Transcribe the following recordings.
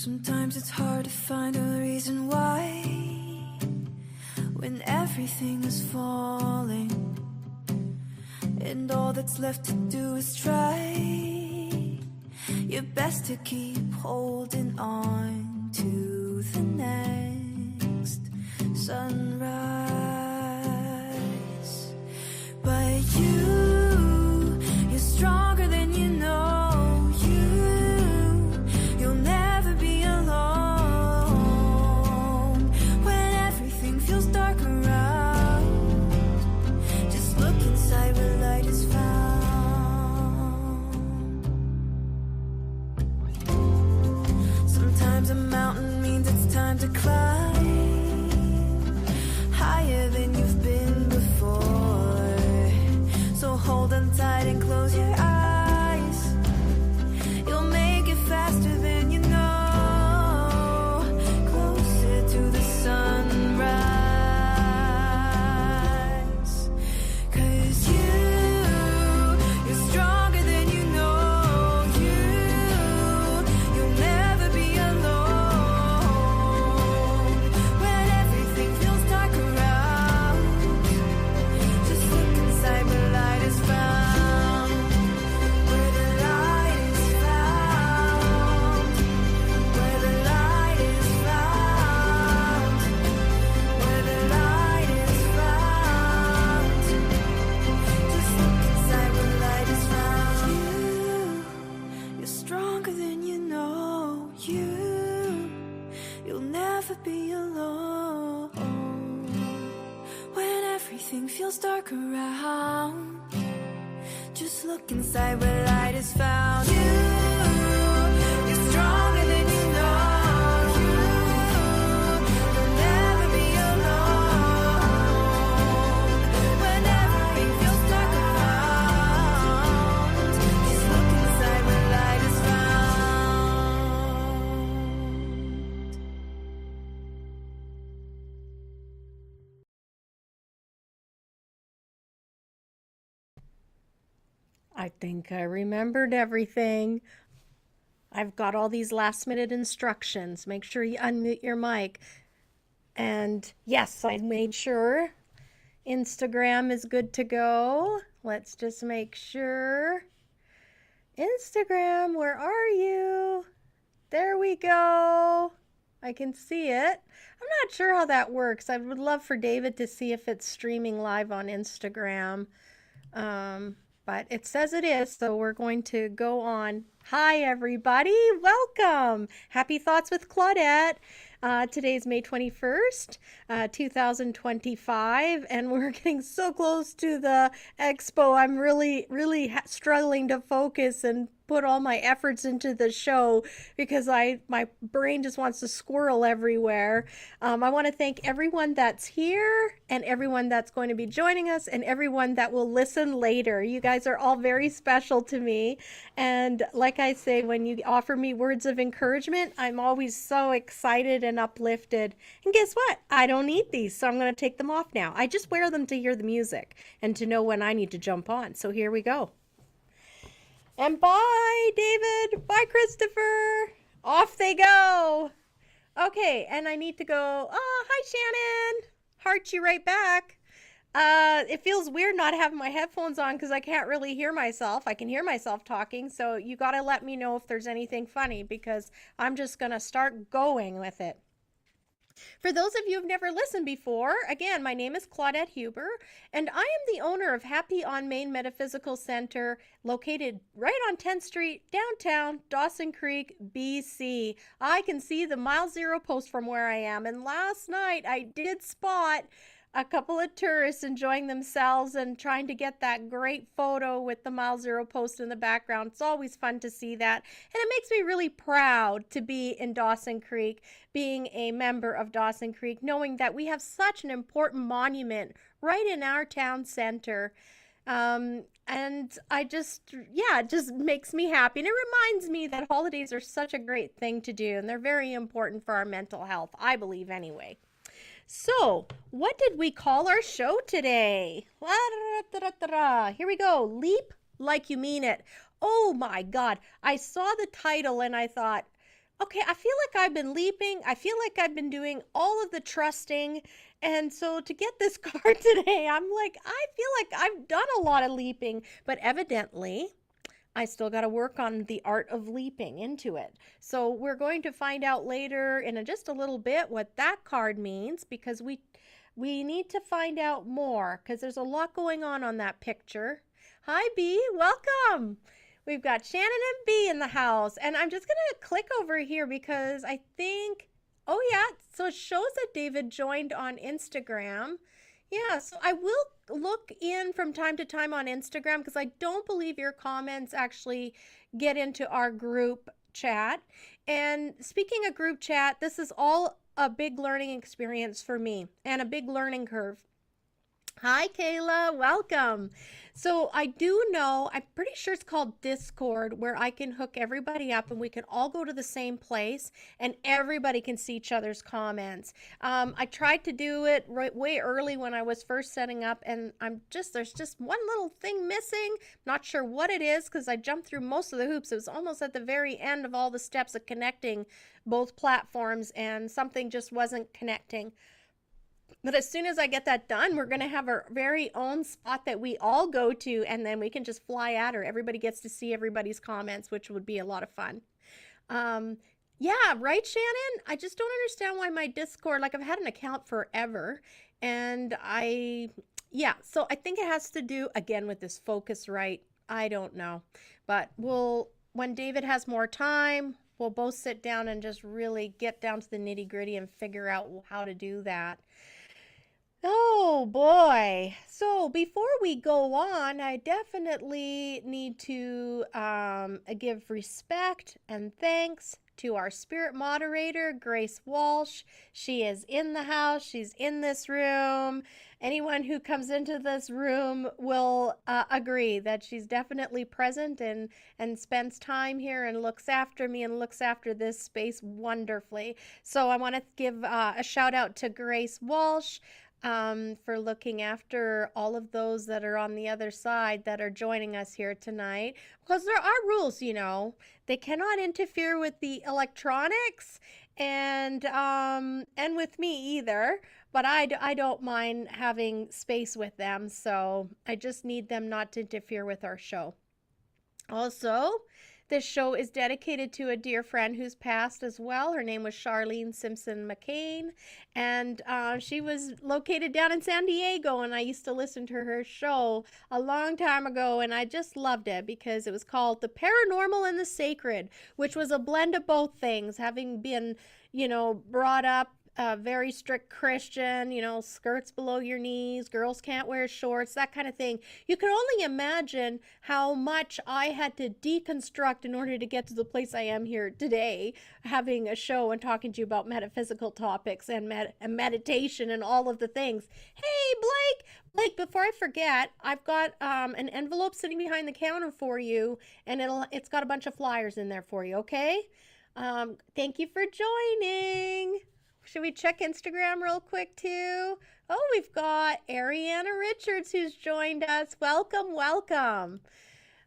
Sometimes it's hard to find a reason why, when everything is falling and all that's left to do is try your best to keep holding on to the next sunrise. But you're stronger than you know. You'll never be alone when everything feels dark around. Just look inside where light is found. Sometimes a mountain means it's time to climb higher than you've been before. So hold on tight and close your eyes. You'll make it faster than you know. Closer to the sunrise. 'Cause you're stronger than you know. You'll never be alone when everything feels dark around. Just look inside where light is found. Where the light is found. Where the light is found. Where the light is found. Just look inside where light is found. You're stronger than you know. You'll never be alone when everything feels dark around. Just look inside where light is found. You're stronger than you know. You'll never be alone when everything feels dark around. Just look inside where light is found. I think I remembered everything. I've got all these last minute instructions. Make sure you unmute your mic. And yes, I made sure Instagram is good to go. Let's just make sure. Instagram, where are you? There we go. I can see it. I'm not sure how that works. I would love for David to see if it's streaming live on Instagram. But it says it is, so we're going to go on. Hi, everybody. Welcome. Happy Thoughts with Claudette. Today's May 21st, 2025, and we're getting so close to the expo. I'm really struggling to focus and put all my efforts into the show because my brain just wants to squirrel everywhere. I want to thank everyone that's here and everyone that's going to be joining us and everyone that will listen later. You guys are all very special to me. And like I say, when you offer me words of encouragement, I'm always so excited and uplifted. And guess what? I don't need these, so I'm going to take them off now. I just wear them to hear the music and to know when I need to jump on. So here we go. And bye, David. Bye, Christopher. Off they go. Okay, and I need to go. Oh, hi, Shannon. Heart you right back. It feels weird not having my headphones on because I can't really hear myself. I can hear myself talking, so you got to let me know if there's anything funny because I'm just going to start going with it. For those of you who've never listened before, again, my name is Claudette Huber, and I am the owner of Happy on Main Metaphysical Center, located right on 10th Street, downtown Dawson Creek, BC. I can see the mile zero post from where I am, and last night I did spot a couple of tourists enjoying themselves and trying to get that great photo with the mile zero post in the background. It's always fun to see that. And it makes me really proud to be in Dawson Creek, being a member of Dawson Creek, knowing that we have such an important monument right in our town center. And I just, it just makes me happy. And it reminds me that holidays are such a great thing to do. And they're very important for our mental health, I believe anyway. So, what did we call our show today? Here we go. Leap like you mean it. Oh my God. I saw the title and I thought, Okay, I feel like I've been leaping. I feel like I've been doing all of the trusting. And so to get this card today, I'm like, I feel like I've done a lot of leaping, but evidently I still got to work on the art of leaping into it. So we're going to find out later in just a little bit what that card means because we need to find out more because there's a lot going on that picture. Hi B, welcome. We've got Shannon and B in the house, and I'm just going to click over here because I think, oh yeah, so it shows that David joined on Instagram. Yeah, so I will look in from time to time on Instagram because I don't believe your comments actually get into our group chat. And speaking of group chat, this is all a big learning experience for me and a big learning curve. Hi, Kayla. Welcome. So I do know, I'm pretty sure it's called Discord, where I can hook everybody up and we can all go to the same place and everybody can see each other's comments. I tried to do it way early when I was first setting up, and there's just one little thing missing. Not sure what it is because I jumped through most of the hoops. It was almost at the very end of all the steps of connecting both platforms, and something just wasn't connecting. But as soon as I get that done, we're going to have our very own spot that we all go to, and then we can just fly at her. Everybody gets to see everybody's comments, which would be a lot of fun. Yeah, right, Shannon? I just don't understand why my Discord, like I've had an account forever, and yeah, so I think it has to do, again, with this Focusrite. I don't know. But when David has more time, we'll both sit down and just really get down to the nitty gritty and figure out how to do that. Oh boy. So before we go on, I definitely need to give respect and thanks to our spirit moderator, Grace Walsh. She is in the house. She's in this room. Anyone who comes into this room will agree that she's definitely present and spends time here and looks after me and looks after this space wonderfully. So I want to give a shout out to Grace Walsh for looking after all of those that are on the other side that are joining us here tonight. Because there are rules, they cannot interfere with the electronics and with me either. But I don't mind having space with them, so I just need them not to interfere with our show. Also, this show is dedicated to a dear friend who's passed as well. Her name was Charlene Simpson McCain, and she was located down in San Diego, and I used to listen to her show a long time ago, and I just loved it because it was called The Paranormal and the Sacred, which was a blend of both things, having been, brought up a very strict Christian, skirts below your knees, girls can't wear shorts, that kind of thing. You can only imagine how much I had to deconstruct in order to get to the place I am here today, having a show and talking to you about metaphysical topics and meditation and all of the things. Hey, Blake, before I forget, I've got an envelope sitting behind the counter for you, and it's got a bunch of flyers in there for you, okay? Thank you for joining. Should we check Instagram real quick too? Oh, we've got Ariana Richards who's joined us. Welcome, welcome.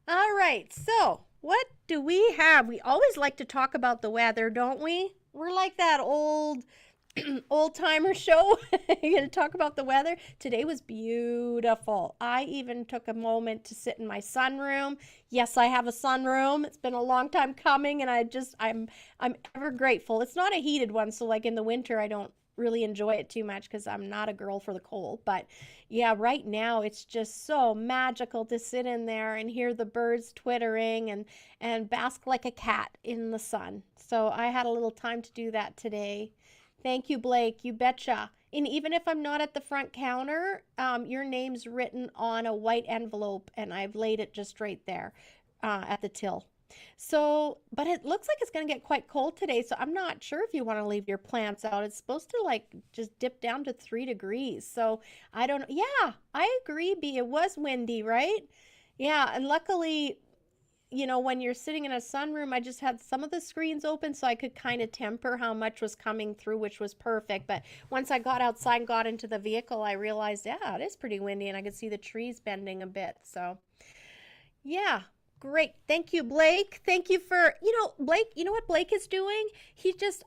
All right, so what do we have? We always like to talk about the weather, don't we? We're like that old timer show. You're going to talk about the weather. Today was beautiful. I even took a moment to sit in my sunroom. Yes, I have a sunroom. It's been a long time coming, and I'm ever grateful. It's not a heated one, so like in the winter I don't really enjoy it too much because I'm not a girl for the cold. But yeah, right now it's just so magical to sit in there and hear the birds twittering and bask like a cat in the sun. So I had a little time to do that today. Thank you, Blake. You betcha. And even if I'm not at the front counter, your name's written on a white envelope, and I've laid it just right there at the till. So, but it looks like it's going to get quite cold today, so I'm not sure if you want to leave your plants out. It's supposed to just dip down to 3 degrees. So I don't know. Yeah, I agree, B. It was windy, right? Yeah, and luckily, when you're sitting in a sunroom, I just had some of the screens open so I could kind of temper how much was coming through, which was perfect. But once I got outside and got into the vehicle, I realized, yeah, it is pretty windy, and I could see the trees bending a bit. So, yeah, great. Thank you, Blake. Thank you for, Blake, you know what Blake is doing? He just,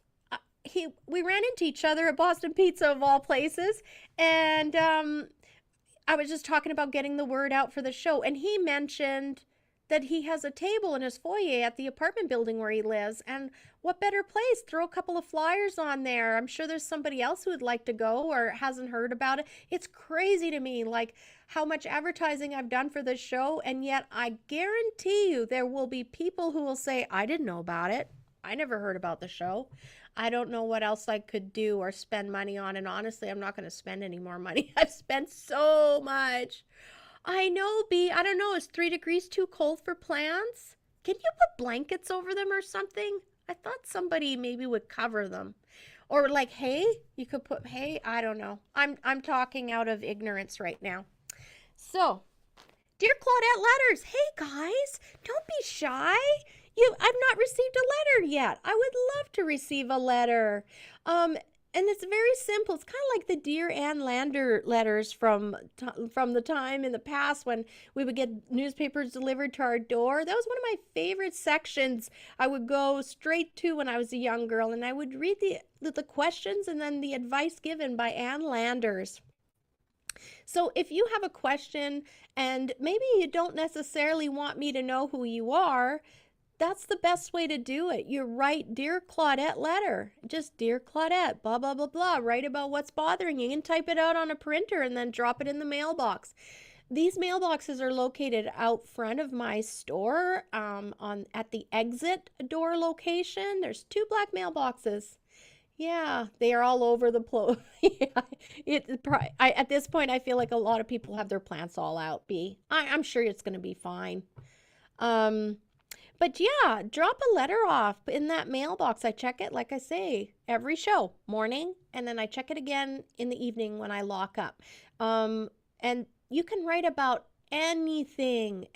we ran into each other at Boston Pizza of all places. And I was just talking about getting the word out for the show. And he mentioned that he has a table in his foyer at the apartment building where he lives. And what better place? Throw a couple of flyers on there. I'm sure there's somebody else who would like to go or hasn't heard about it. It's crazy to me, like how much advertising I've done for this show. And yet I guarantee you there will be people who will say, I didn't know about it. I never heard about the show. I don't know what else I could do or spend money on. And honestly, I'm not going to spend any more money. I've spent so much. I know, B. I don't know. Is 3 degrees too cold for plants? Can you put blankets over them or something? I thought somebody maybe would cover them. Or like hay? You could put hay? I don't know. I'm talking out of ignorance right now. So, dear Claudette Letters, hey guys, don't be shy. I've not received a letter yet. I would love to receive a letter. And it's very simple. It's kind of like the Dear Ann Lander letters from the time in the past when we would get newspapers delivered to our door. That was one of my favorite sections. I would go straight to when I was a young girl, and I would read the questions and then the advice given by Ann Landers. So if you have a question and maybe you don't necessarily want me to know who you are, that's the best way to do it. You write Dear Claudette letter. Just Dear Claudette, blah, blah, blah, blah. Write about what's bothering you. You can type it out on a printer and then drop it in the mailbox. These mailboxes are located out front of my store at the exit door location. There's 2 black mailboxes. Yeah, they are all over the place. At this point, I feel like a lot of people have their plants all out, B. I'm sure it's going to be fine. But yeah, drop a letter off in that mailbox. I check it, like I say, every show, morning, and then I check it again in the evening when I lock up. And you can write about anything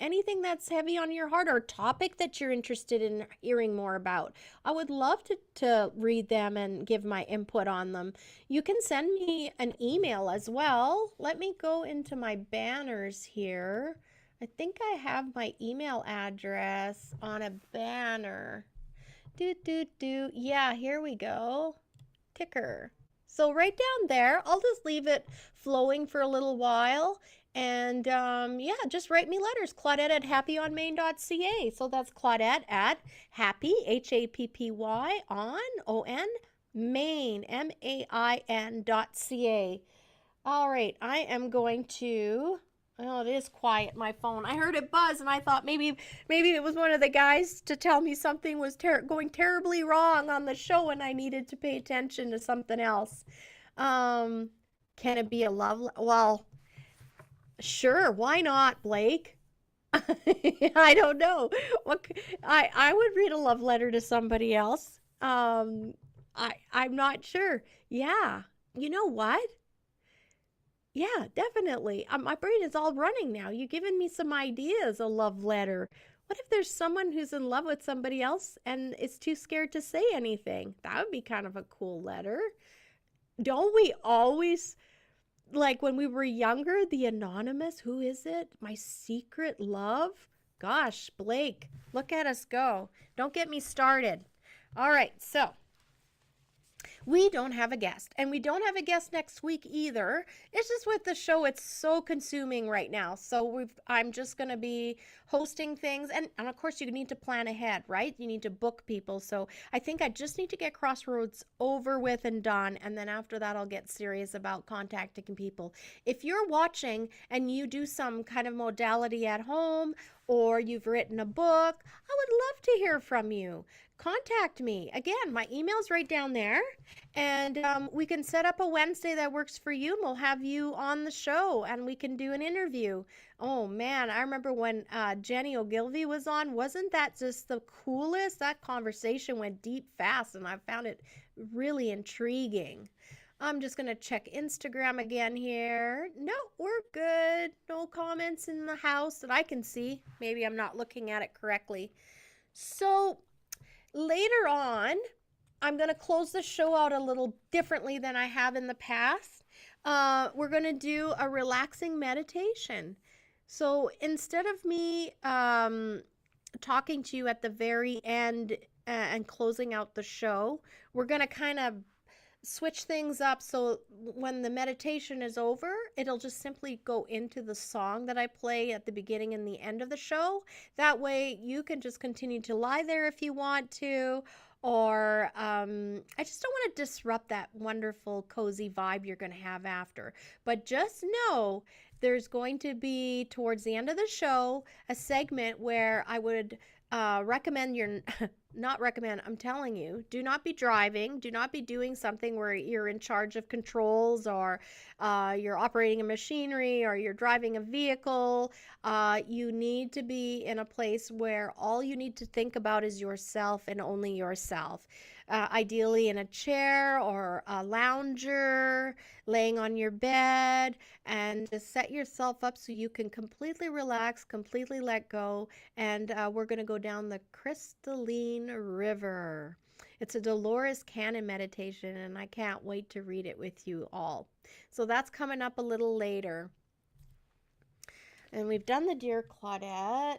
that's heavy on your heart or topic that you're interested in hearing more about. I would love to read them and give my input on them. You can send me an email as well. Let me go into my banners here. I think I have my email address on a banner. Yeah, here we go. Ticker. So right down there, I'll just leave it flowing for a little while. And yeah, just write me letters. Claudette at happyonmain.ca. So that's Claudette at happy, HAPPY, on Main, MAIN.ca. All right, I am going to... Oh, it is quiet, my phone. I heard it buzz, and I thought maybe it was one of the guys to tell me something was going terribly wrong on the show, and I needed to pay attention to something else. Can it be a love? Well, sure. Why not, Blake? I don't know. I would read a love letter to somebody else. I'm not sure. Yeah. You know what? Yeah, definitely. My brain is all running now. You've given me some ideas, a love letter. What if there's someone who's in love with somebody else and is too scared to say anything? That would be kind of a cool letter. Don't we always, like when we were younger, the anonymous, who is it? My secret love? Gosh, Blake, look at us go. Don't get me started. All right, so we don't have a guest, and we don't have a guest next week either. It's just with the show, it's so consuming right now. So I'm just going to be hosting things, and of course you need to plan ahead, right? You need to book people. So I think I just need to get Crossroads over with and done, and then after that I'll get serious about contacting people. If you're watching and you do some kind of modality at home, or you've written a book, I would love to hear from you. Contact me. Again, my email's right down there, and we can set up a Wednesday that works for you, and we'll have you on the show, and we can do an interview. Oh, man, I remember when Jenny Ogilvy was on. Wasn't that just the coolest? That conversation went deep fast, and I found it really intriguing. I'm just going to check Instagram again here. No, we're good. No comments in the house that I can see. Maybe I'm not looking at it correctly. So later on, I'm going to close the show out a little differently than I have in the past. We're going to do a relaxing meditation. So instead of me talking to you at the very end and closing out the show. We're going to kind of switch things up so when the meditation is over, it'll just simply go into the song that I play at the beginning and the end of the show. That way you can just continue to lie there if you want to, or I just don't want to disrupt that wonderful cozy vibe you're going to have after. But just know there's going to be, towards the end of the show, a segment where I would recommend you're not recommend, I'm telling you, do not be driving, do not be doing something where you're in charge of controls, or you're operating a machinery, or you're driving a vehicle. You need to be in a place where all you need to think about is yourself and only yourself. Ideally in a chair or a lounger, laying on your bed, and just set yourself up so you can completely relax, completely let go. And we're going to go down the crystalline river. It's a Dolores Cannon meditation, and I can't wait to read it with you all. So that's coming up a little later. And we've done the Dear Claudette.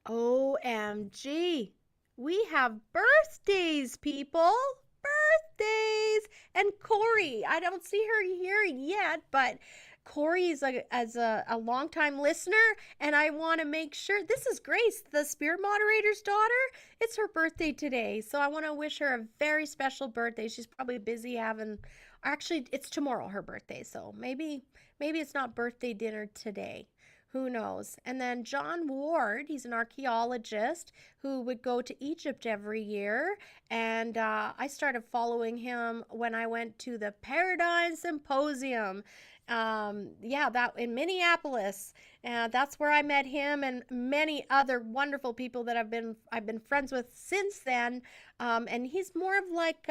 OMG. We have birthdays, people. Birthdays. And Corey, I don't see her here yet, but Corey is a longtime listener, and I want to make sure. This is Grace, the spirit moderator's daughter. It's her birthday today, so I want to wish her a very special birthday. She's probably busy having, actually, it's tomorrow, her birthday, so maybe it's not birthday dinner today. Who knows? And then John Ward, he's an archaeologist who would go to Egypt every year. And I started following him when I went to the Paradigm Symposium. That in Minneapolis. That's where I met him and many other wonderful people that I've been friends with since then. And he's more of like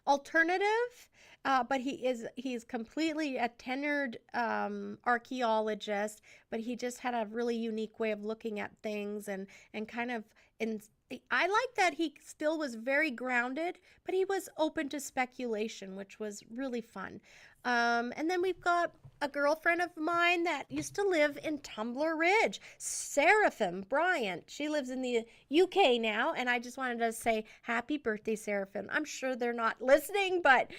alternative, but he's completely a tenured archaeologist, but he just had a really unique way of looking at things, and kind of, and I like that he still was very grounded, but he was open to speculation, which was really fun. And then we've got a girlfriend of mine that used to live in Tumbler Ridge, Seraphim Bryant. She lives in the UK now, and I just wanted to say happy birthday, Seraphim. I'm sure they're not listening, but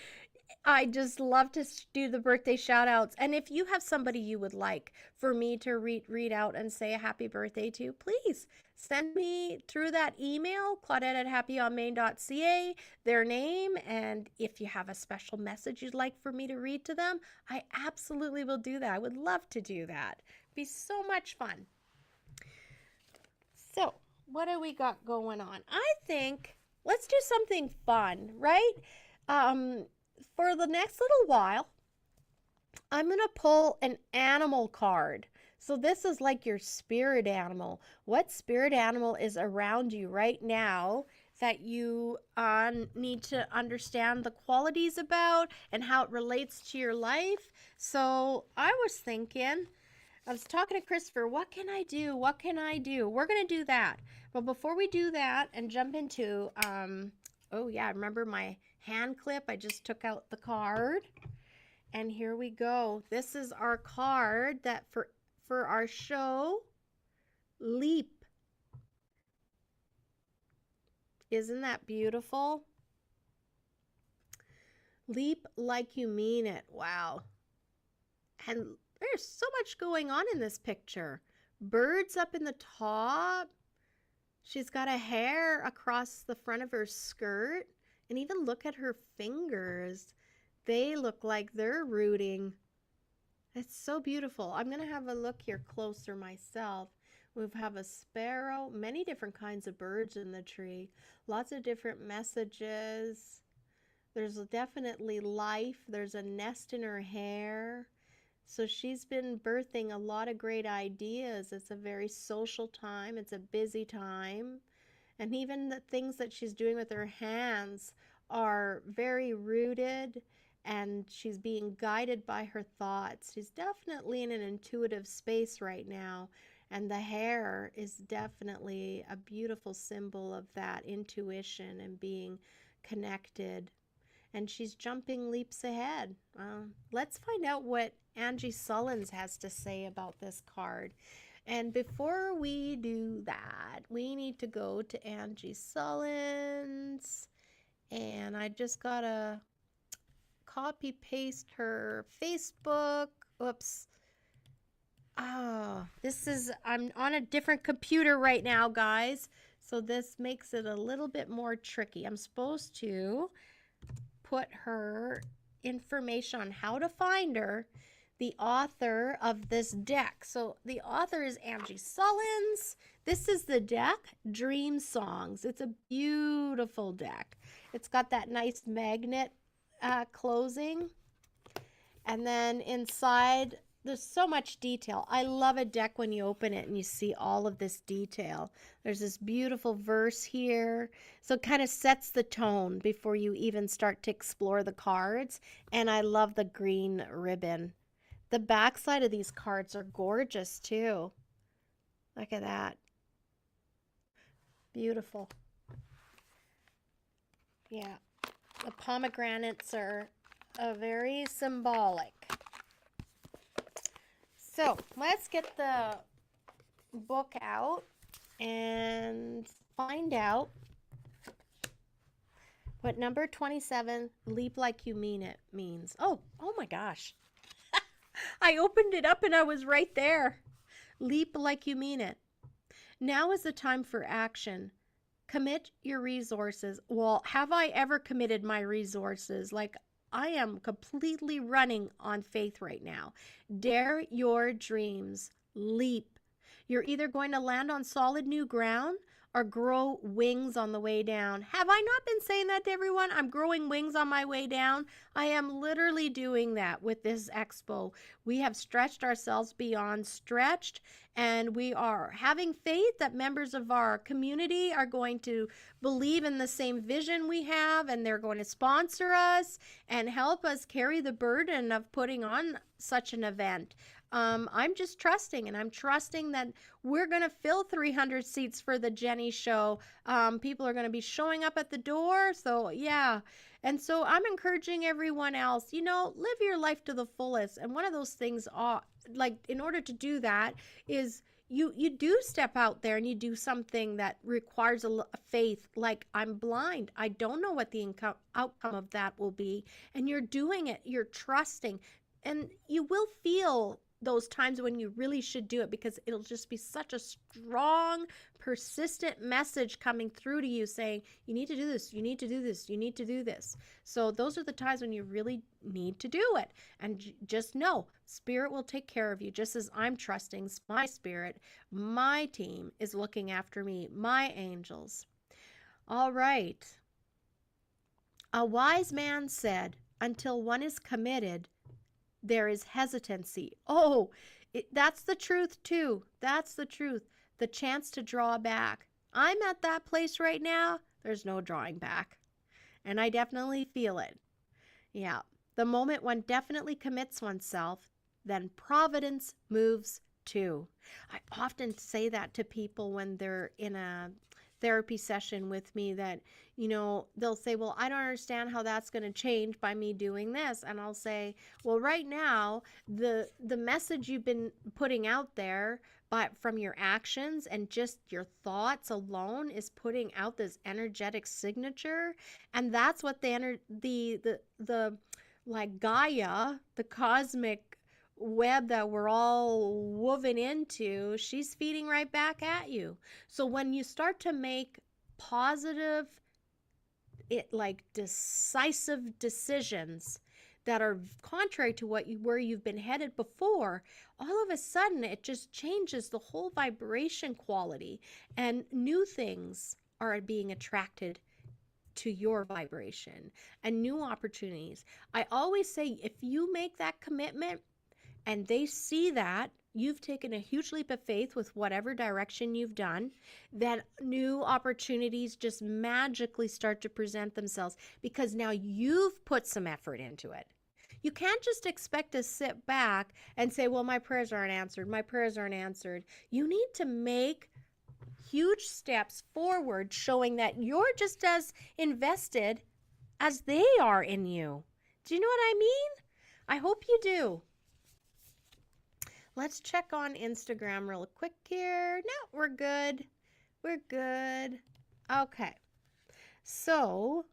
I just love to do the birthday shout outs. And if you have somebody you would like for me to read out and say a happy birthday to, please send me through that email, Claudette@happyonmain.ca, their name. And if you have a special message you'd like for me to read to them, I absolutely will do that. I would love to do that. It'd be so much fun. So, what do we got going on? I think let's do something fun, right? For the next little while, I'm going to pull an animal card. So this is like your spirit animal. What spirit animal is around you right now that you need to understand the qualities about and how it relates to your life? So I was talking to Christopher, what can I do? What can I do? We're going to do that. But before we do that and jump into, remember my hand clip? I just took out the card. And here we go. This is our card that for our show, Leap. Isn't that beautiful? Leap like you mean it. Wow. And there's so much going on in this picture. Birds up in the top. She's got a hair across the front of her skirt. And even look at her fingers. They look like they're rooting. It's so beautiful. I'm going to have a look here closer myself. We have a sparrow, many different kinds of birds in the tree, lots of different messages. There's definitely life. There's a nest in her hair. So she's been birthing a lot of great ideas. It's a very social time. It's a busy time. And even the things that she's doing with her hands are very rooted, and she's being guided by her thoughts. She's definitely in an intuitive space right now, and the hair is definitely a beautiful symbol of that intuition and being connected. And she's jumping leaps ahead. Let's find out what Angi Sullins has to say about this card. And before we do that, we need to go to Angi Sullins. And I just got to copy paste her Facebook. Oops. Oh, I'm on a different computer right now, guys. So this makes it a little bit more tricky. I'm supposed to put her information on how to find her, the author of this deck. So the author is Angi Sullins. This is the deck, Dream Songs. It's a beautiful deck. It's got that nice magnet closing. And then inside, there's so much detail. I love a deck when you open it and you see all of this detail. There's this beautiful verse here. So it kind of sets the tone before you even start to explore the cards. And I love the green ribbon. The backside of these cards are gorgeous too. Look at that. Beautiful. Yeah. The pomegranates are very symbolic. So let's get the book out and find out what number 27, Leap Like You Mean It, means. Oh my gosh. I opened it up and I was right there. Leap like you mean it. Now is the time for action. Commit your resources. Well, have I ever committed my resources? Like, I am completely running on faith right now. Dare your dreams. Leap. You're either going to land on solid new ground or grow wings on the way down. Have I not been saying that to everyone? I'm growing wings on my way down. I am literally doing that with this expo. We have stretched ourselves beyond stretched, and we are having faith that members of our community are going to believe in the same vision we have, and they're going to sponsor us and help us carry the burden of putting on such an event. I'm just trusting, and I'm trusting that we're going to fill 300 seats for the Jenny show. People are going to be showing up at the door. So yeah. And so I'm encouraging everyone else, live your life to the fullest. And one of those things, like in order to do that is you do step out there and you do something that requires a faith. Like, I'm blind. I don't know what the outcome of that will be. And you're doing it. You're trusting. And you will feel those times when you really should do it, because it'll just be such a strong, persistent message coming through to you saying, you need to do this, you need to do this, you need to do this. So those are the times when you really need to do it. And just know, Spirit will take care of you, just as I'm trusting my Spirit. My team is looking after me, my angels. All right. A wise man said, until one is committed, there is hesitancy. Oh, that's the truth too. That's the truth. The chance to draw back. I'm at that place right now. There's no drawing back. And I definitely feel it. Yeah. The moment one definitely commits oneself, then providence moves too. I often say that to people when they're in a therapy session with me, that they'll say, well, I don't understand how that's going to change by me doing this. And I'll say, well, right now the message you've been putting out there, but from your actions and just your thoughts alone, is putting out this energetic signature. And that's what the like Gaia, the cosmic web that we're all woven into, she's feeding right back at you. So when you start to make positive, decisive decisions that are contrary to where you've been headed before, all of a sudden it just changes the whole vibration quality, and new things are being attracted to your vibration and new opportunities. I always say, if you make that commitment and they see that you've taken a huge leap of faith with whatever direction you've done, that new opportunities just magically start to present themselves, because now you've put some effort into it. You can't just expect to sit back and say, well, my prayers aren't answered. My prayers aren't answered. You need to make huge steps forward, showing that you're just as invested as they are in you. Do you know what I mean? I hope you do. let's check on Instagram real quick here. No, we're good. We're good. Okay. So,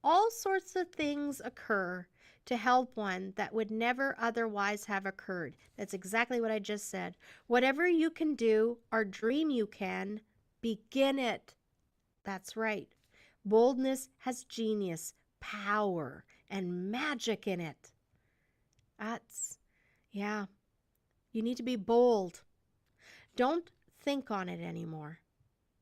all sorts of things occur to help one that would never otherwise have occurred. That's exactly what I just said. Whatever you can do or dream you can, begin it. That's right. Boldness has genius, power, and magic in it. Yeah, you need to be bold. Don't think on it anymore.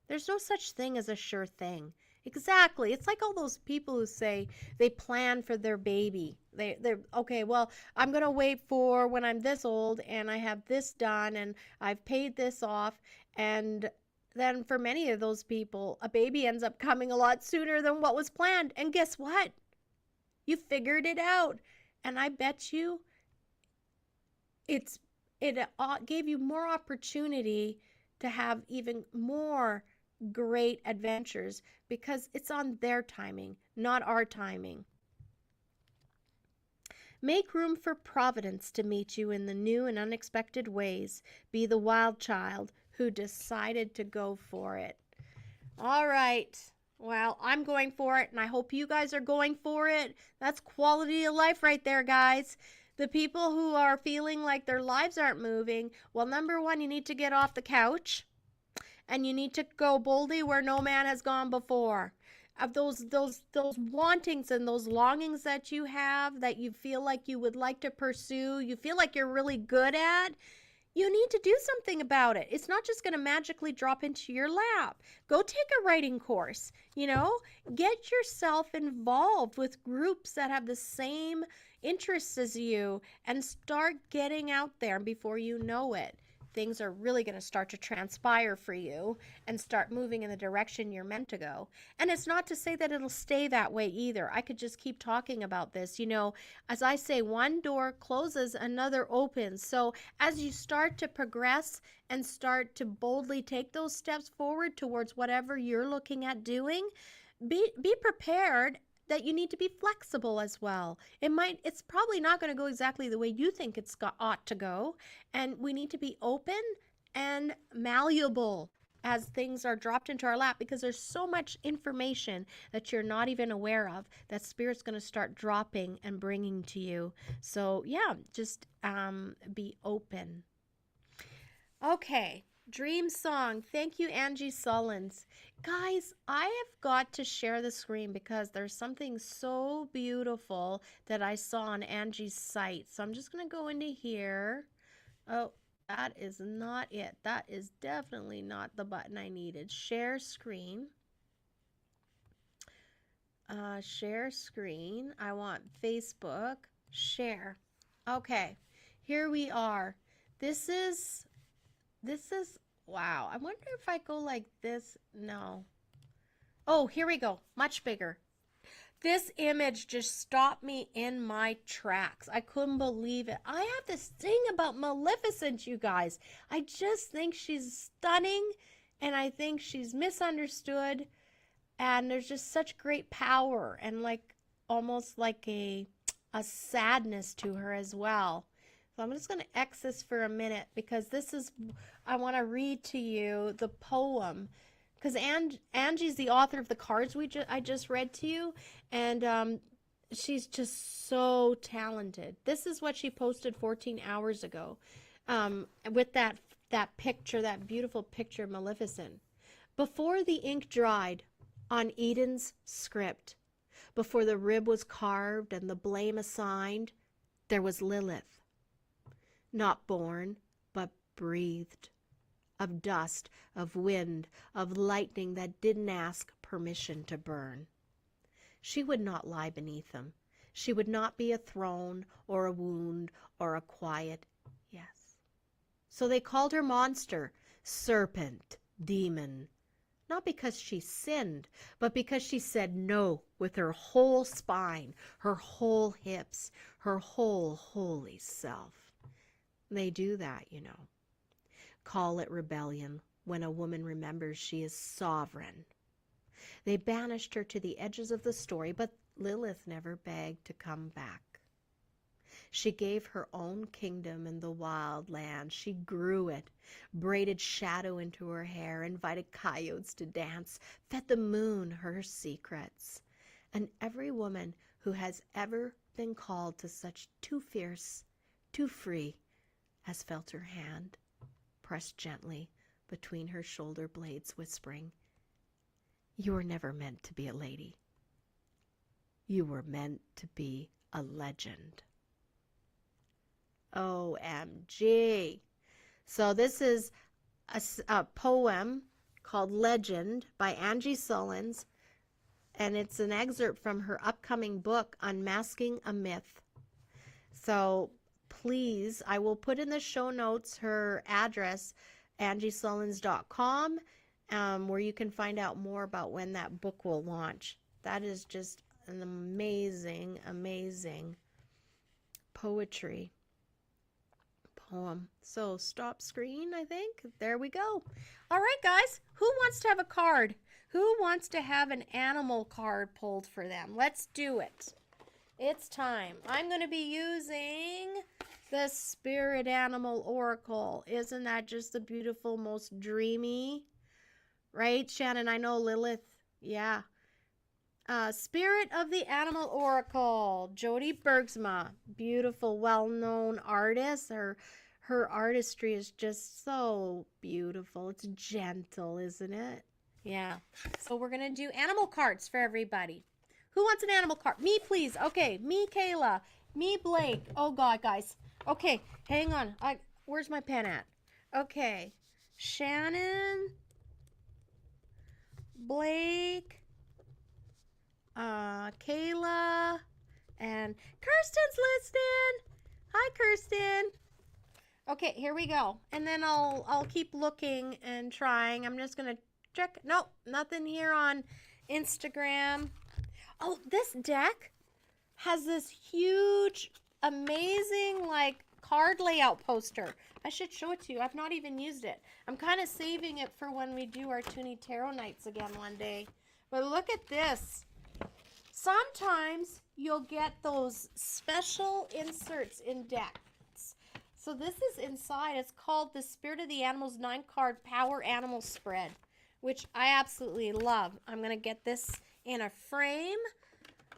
There's no such thing as a sure thing. Exactly. It's like all those people who say they plan for their baby. They're okay, well, I'm going to wait for when I'm this old and I have this done and I've paid this off. And then for many of those people, a baby ends up coming a lot sooner than what was planned. And guess what? You figured it out. And I bet you it gave you more opportunity to have even more great adventures because it's on their timing, not our timing. Make room for Providence to meet you in the new and unexpected ways. Be the wild child who decided to go for it. All right. Well, I'm going for it, and I hope you guys are going for it. That's quality of life right there, guys. The people who are feeling like their lives aren't moving, well, number one, you need to get off the couch. And you need to go boldly where no man has gone before. Of those wantings and those longings that you have, that you feel like you would like to pursue, you feel like you're really good at, you need to do something about it. It's not just going to magically drop into your lap. Go take a writing course, get yourself involved with groups that have the same interests as you and start getting out there before you know it. Things are really going to start to transpire for you and start moving in the direction you're meant to go. And it's not to say that it'll stay that way either. I could just keep talking about this. As I say, one door closes, another opens. So as you start to progress and start to boldly take those steps forward towards whatever you're looking at doing, be prepared that you need to be flexible as well. It's probably not going to go exactly the way you think ought to go, and we need to be open and malleable as things are dropped into our lap, because there's so much information that you're not even aware of that Spirit's going to start dropping and bringing to you. So yeah, just be open. Okay. Dream song. Thank you, Angi Sullins. Guys, I have got to share the screen because there's something so beautiful that I saw on Angi's site. So I'm just going to go into here. Oh, that is not it. That is definitely not the button I needed. Share screen. Share screen. I want Facebook. Share. Okay, here we are. This is, wow. I wonder if I go like this. No. Oh, here we go. Much bigger. This image just stopped me in my tracks. I couldn't believe it. I have this thing about Maleficent, you guys. I just think she's stunning, and I think she's misunderstood, and there's just such great power and almost like a sadness to her as well. So I'm just going to X this for a minute because I want to read to you the poem, because Angie's the author of the cards I just read to you, and she's just so talented. This is what she posted 14 hours ago with that picture, that beautiful picture of Maleficent. Before the ink dried on Eden's script, before the rib was carved and the blame assigned, there was Lilith. Not born, but breathed, of dust, of wind, of lightning that didn't ask permission to burn. She would not lie beneath them. She would not be a throne or a wound or a quiet yes. So they called her monster, serpent, demon, not because she sinned, but because she said no with her whole spine, her whole hips, her whole holy self. They do that, Call it rebellion when a woman remembers she is sovereign. They banished her to the edges of the story, but Lilith never begged to come back. She gave her own kingdom in the wild land. She grew it, braided shadow into her hair, invited coyotes to dance, fed the moon her secrets. And every woman who has ever been called to such too fierce, too free, has felt her hand pressed gently between her shoulder blades, whispering, "You were never meant to be a lady. You were meant to be a legend." OMG. So this is a poem called Legend by Angi Sullins, and it's an excerpt from her upcoming book, Unmasking a Myth. So please, I will put in the show notes her address, angiesullins.com, where you can find out more about when that book will launch. That is just an amazing, amazing poetry poem. So stop screen, I think. There we go. All right, guys. Who wants to have a card? Who wants to have an animal card pulled for them? Let's do it. It's time. I'm going to be using the Spirit Animal Oracle. Isn't that just the beautiful, most dreamy? Right, Shannon? I know Lilith. Yeah. Spirit of the Animal Oracle. Jody Bergsma. Beautiful, well-known artist. Her artistry is just so beautiful. It's gentle, isn't it? Yeah. So we're going to do animal cards for everybody. Who wants an animal card? Me, please. Okay. Me, Kayla. Me, Blake. Oh, God, guys. Okay. Hang on. Where's my pen at? Okay. Shannon. Blake. Kayla. And Kirsten's listening. Hi, Kirsten. Okay, here we go. And then I'll keep looking and trying. I'm just going to check. Nope, nothing here on Instagram. Oh, this deck has this huge, amazing, like, card layout poster. I should show it to you. I've not even used it. I'm kind of saving it for when we do our Toonie Tarot nights again one day. But look at this. Sometimes you'll get those special inserts in decks. So this is inside. It's called the Spirit of the Animals 9-card Power Animal Spread, which I absolutely love. I'm going to get this in a frame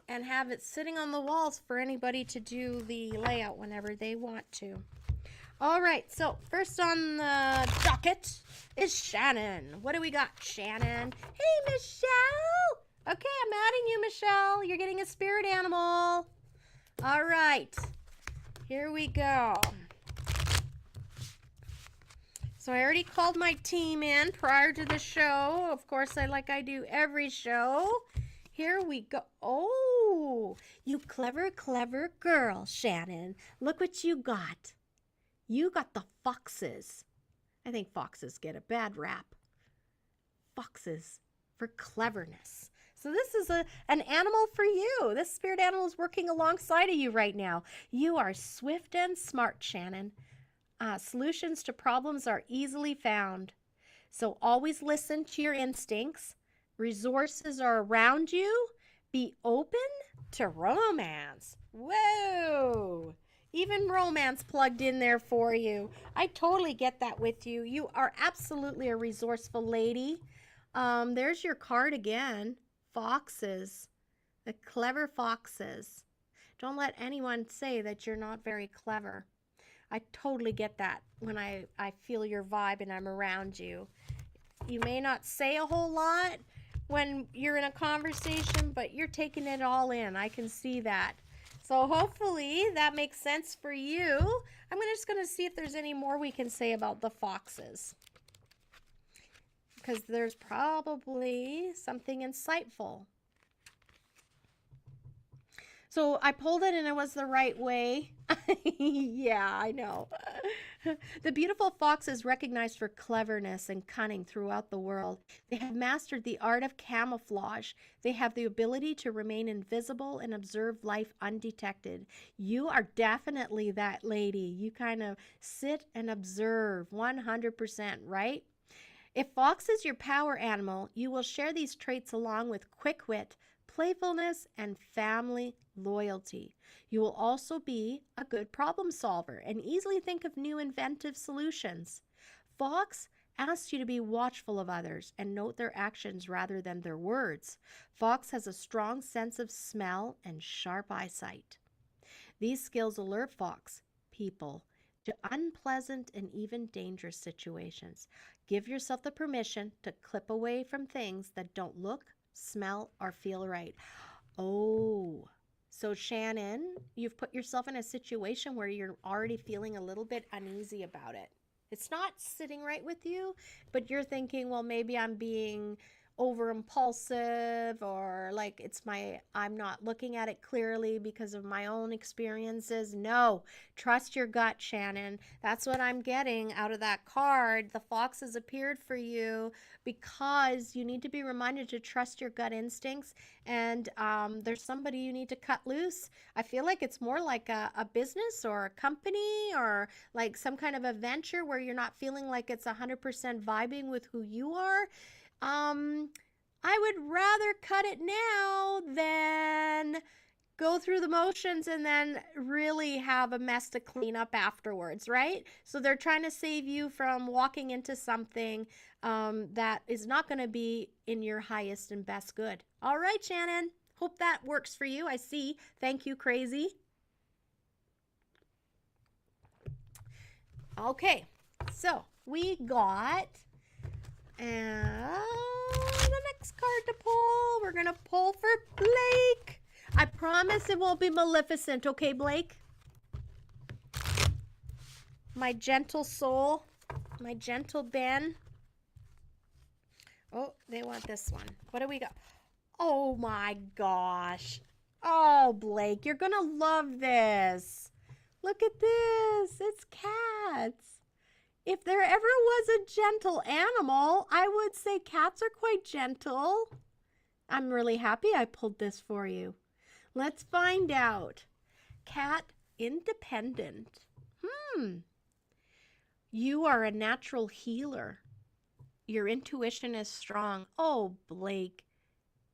and have it sitting on the walls for anybody to do the layout whenever they want to. All right, so first on the docket is Shannon. What do we got, Shannon? Hey, Michelle. Okay, I'm adding you, Michelle. You're getting a spirit animal. All right, here we go. So I already called my team in prior to the show. Of course, like I do every show. Here we go. Oh, you clever, clever girl, Shannon. Look what you got. You got the foxes. I think foxes get a bad rap. Foxes for cleverness. So this is an animal for you. This spirit animal is working alongside of you right now. You are swift and smart, Shannon. Solutions to problems are easily found. So always listen to your instincts. Resources are around you. Be open to romance. Whoa! Even romance plugged in there for you. I totally get that with you. You are absolutely a resourceful lady. There's your card again. Foxes. The clever foxes. Don't let anyone say that you're not very clever. I totally get that when I feel your vibe and I'm around you. You may not say a whole lot when you're in a conversation, but you're taking it all in. I can see that. So hopefully that makes sense for you. I'm just going to see if there's any more we can say about the foxes, because there's probably something insightful. So I pulled it and it was the right way. Yeah, I know. The beautiful fox is recognized for cleverness and cunning throughout the world. They have mastered the art of camouflage. They have the ability to remain invisible and observe life undetected. You are definitely that lady. You kind of sit and observe 100%, right? If fox is your power animal, you will share these traits along with quick wit, playfulness, and family loyalty. You will also be a good problem solver and easily think of new inventive solutions. Fox asks you to be watchful of others and note their actions rather than their words. Fox has a strong sense of smell and sharp eyesight. These skills alert Fox people to unpleasant and even dangerous situations. Give yourself the permission to clip away from things that don't look, smell, or feel right. Oh, so Shannon, you've put yourself in a situation where you're already feeling a little bit uneasy about it. It's not sitting right with you, but you're thinking, well, maybe I'm being over impulsive, or like I'm not looking at it clearly because of my own experiences. No, trust your gut, Shannon. That's what I'm getting out of that card. The fox has appeared for you because you need to be reminded to trust your gut instincts, and there's somebody you need to cut loose. I feel like it's more like a business or a company or like some kind of a venture where you're not feeling like it's 100% vibing with who you are. I would rather cut it now than go through the motions and then really have a mess to clean up afterwards, right? So they're trying to save you from walking into something that is not going to be in your highest and best good. All right, Shannon. Hope that works for you. I see. Thank you, Crazy. Okay, so we got the next card to pull. We're going to pull for Blake. I promise it won't be Maleficent, okay, Blake? My gentle soul, my gentle Ben. Oh, they want this one. What do we got? Oh my gosh. Oh, Blake, you're going to love this. Look at this. It's cats. If there ever was a gentle animal, I would say cats are quite gentle. I'm really happy I pulled this for you. Let's find out. Cat independent. You are a natural healer. Your intuition is strong. Oh, Blake.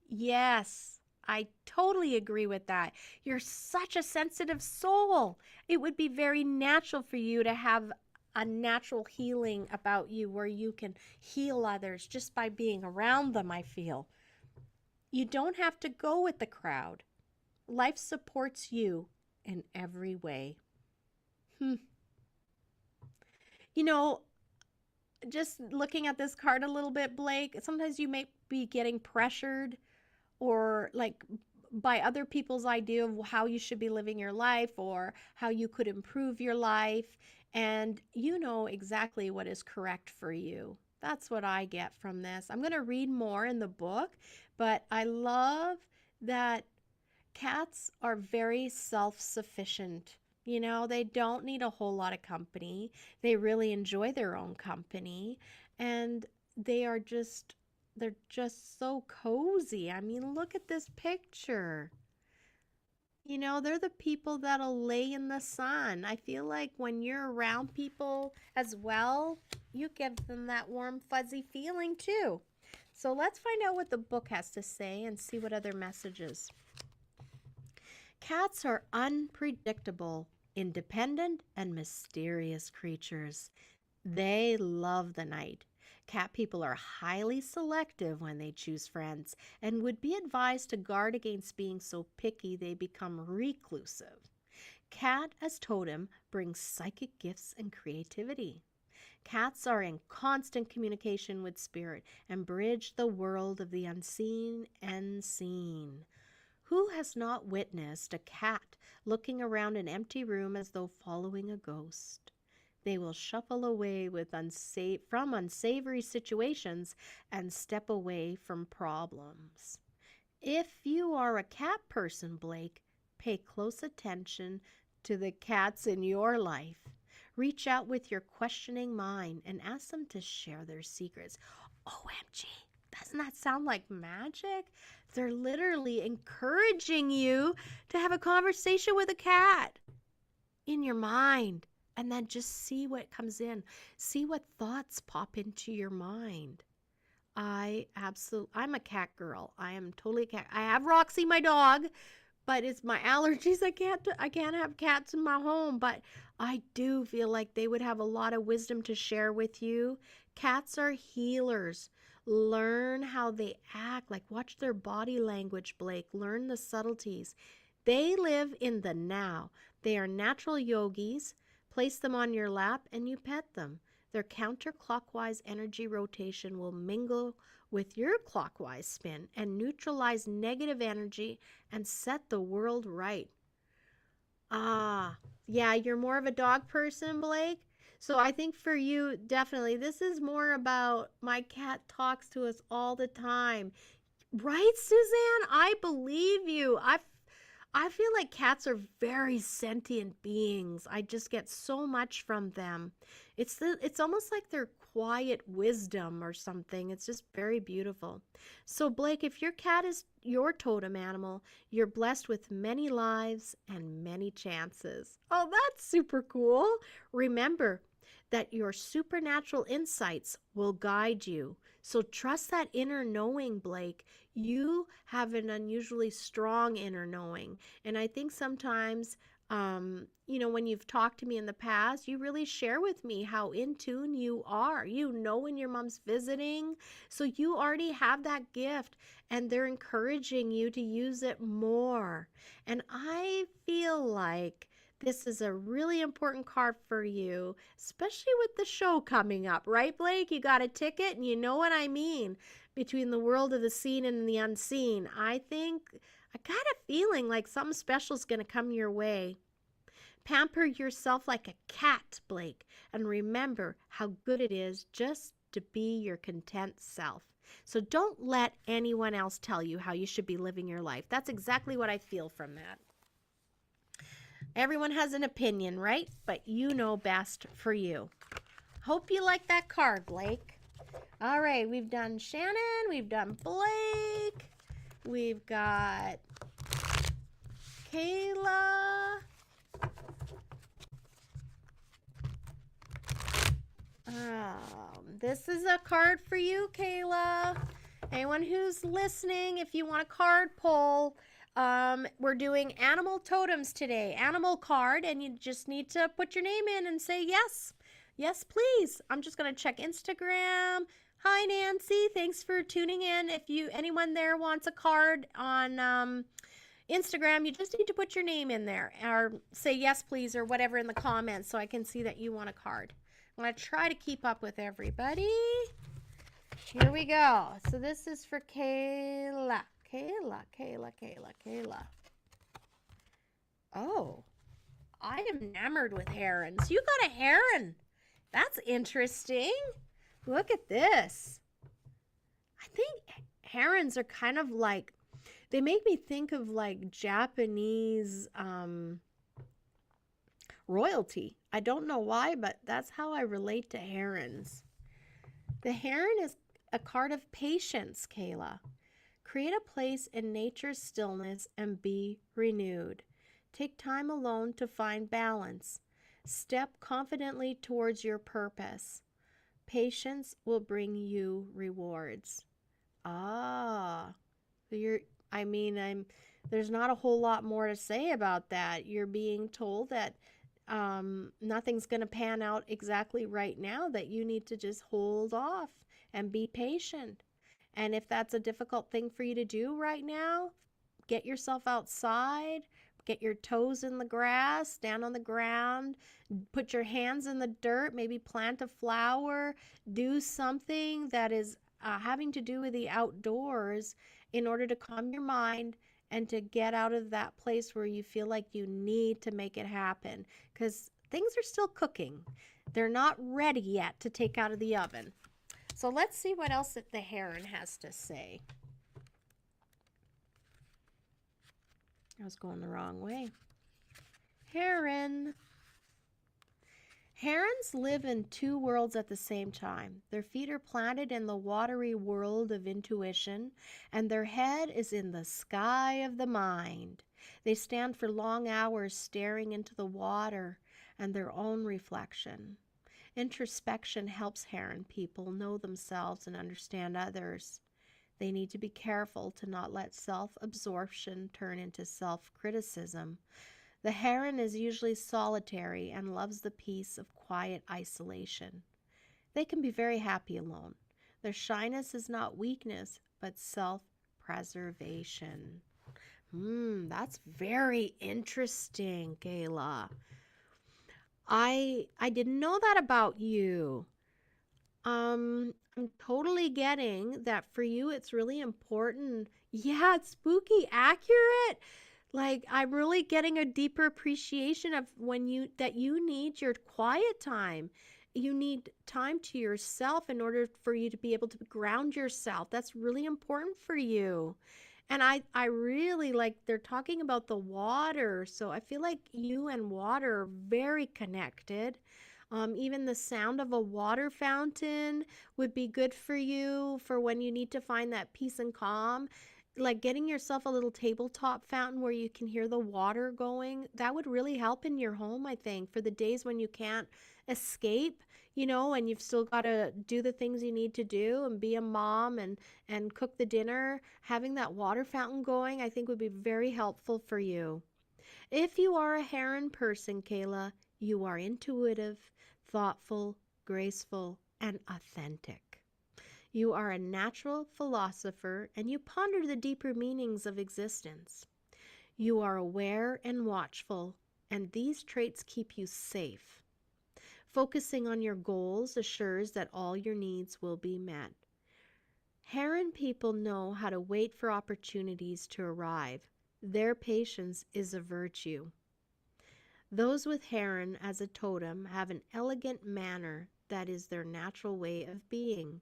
Yes, I totally agree with that. You're such a sensitive soul. It would be very natural for you to have a natural healing about you where you can heal others just by being around them, I feel. You don't have to go with the crowd. Life supports you in every way. You know, just looking at this card a little bit, Blake, sometimes you may be getting pressured or like by other people's idea of how you should be living your life or how you could improve your life. And you know exactly what is correct for you. That's what I get from this. I'm going to read more in the book, but I love that cats are very self-sufficient. You know, they don't need a whole lot of company. They really enjoy their own company, and they're just so cozy. I mean, look at this picture. You know, they're the people that'll lay in the sun. I feel like when you're around people as well, you give them that warm, fuzzy feeling too. So let's find out what the book has to say and see what other messages. Cats are unpredictable, independent, and mysterious creatures. They love the night. Cat people are highly selective when they choose friends and would be advised to guard against being so picky they become reclusive. Cat as totem brings psychic gifts and creativity. Cats are in constant communication with spirit and bridge the world of the unseen and seen. Who has not witnessed a cat looking around an empty room as though following a ghost? They will shuffle away from unsavory situations and step away from problems. If you are a cat person, Blake, pay close attention to the cats in your life. Reach out with your questioning mind and ask them to share their secrets. OMG, doesn't that sound like magic? They're literally encouraging you to have a conversation with a cat in your mind. And then just see what comes in. See what thoughts pop into your mind. I'm a cat girl. I am totally a cat. I have Roxy, my dog, but it's my allergies. I can't have cats in my home, but I do feel like they would have a lot of wisdom to share with you. Cats are healers. Learn how they act, like watch their body language, Blake. Learn the subtleties. They live in the now. They are natural yogis. Place them on your lap and you pet them. Their counterclockwise energy rotation will mingle with your clockwise spin and neutralize negative energy and set the world right. Ah, yeah, you're more of a dog person, Blake. So I think for you, definitely, this is more about my cat talks to us all the time. Right, Suzanne? I believe you. I feel like cats are very sentient beings. I just get so much from them. It's almost like their quiet wisdom or something. It's just very beautiful. So Blake, if your cat is your totem animal, you're blessed with many lives and many chances. Oh, that's super cool. Remember that your supernatural insights will guide you. So trust that inner knowing, Blake. You have an unusually strong inner knowing. And I think sometimes, when you've talked to me in the past, you really share with me how in tune you are. You know when your mom's visiting. So you already have that gift and they're encouraging you to use it more. And I feel like this is a really important card for you, especially with the show coming up, right, Blake? You got a ticket and you know what I mean. Between the world of the seen and the unseen, I got a feeling like something special is going to come your way. Pamper yourself like a cat, Blake, and remember how good it is just to be your content self. So don't let anyone else tell you how you should be living your life. That's exactly what I feel from that. Everyone has an opinion, right? But you know best for you. Hope you like that card, Blake. All right, we've done Shannon, we've done Blake, we've got Kayla. This is a card for you, Kayla. Anyone who's listening, if you want a card pull, we're doing animal totems today, animal card, and you just need to put your name in and say yes. Yes, please. I'm just going to check Instagram. Hi, Nancy. Thanks for tuning in. If anyone there wants a card on Instagram, you just need to put your name in there or say yes, please, or whatever in the comments so I can see that you want a card. I'm going to try to keep up with everybody. Here we go. So this is for Kayla. Kayla. Oh, I am enamored with herons. You got a heron. That's interesting. Look at this. I think herons are kind of like, they make me think of like Japanese royalty. I don't know why, but that's how I relate to herons. The heron is a card of patience, Kayla. Create a place in nature's stillness and be renewed. Take time alone to find balance. Step confidently towards your purpose. Patience will bring you rewards. There's not a whole lot more to say about that. You're being told that nothing's going to pan out exactly right now, that you need to just hold off and be patient. And if that's a difficult thing for you to do right now, get yourself outside, get your toes in the grass, stand on the ground, put your hands in the dirt, maybe plant a flower, do something that is having to do with the outdoors in order to calm your mind and to get out of that place where you feel like you need to make it happen, because things are still cooking. They're not ready yet to take out of the oven. So let's see what else that the heron has to say. I was going the wrong way. Heron. Herons live in two worlds at the same time. Their feet are planted in the watery world of intuition, and their head is in the sky of the mind. They stand for long hours staring into the water and their own reflection. Introspection helps heron people know themselves and understand others. They need to be careful to not let self-absorption turn into self-criticism. The heron is usually solitary and loves the peace of quiet isolation. They can be very happy alone. Their shyness is not weakness, but self-preservation. That's very interesting, Kayla. I didn't know that about you. I'm totally getting that for you it's really important. Yeah, it's spooky accurate. Like I'm really getting a deeper appreciation of when you need your quiet time. You need time to yourself in order for you to be able to ground yourself. That's really important for you. And I really like they're talking about the water. So I feel like you and water are very connected. Even the sound of a water fountain would be good for you for when you need to find that peace and calm. Like getting yourself a little tabletop fountain where you can hear the water going, that would really help in your home, I think, for the days when you can't escape, and you've still got to do the things you need to do and be a mom and cook the dinner. Having that water fountain going, I think would be very helpful for you. If you are a heron person, Kayla, you are intuitive, thoughtful, graceful, and authentic. You are a natural philosopher and you ponder the deeper meanings of existence. You are aware and watchful, and these traits keep you safe. Focusing on your goals assures that all your needs will be met. Heron people know how to wait for opportunities to arrive. Their patience is a virtue. Those with heron as a totem have an elegant manner that is their natural way of being.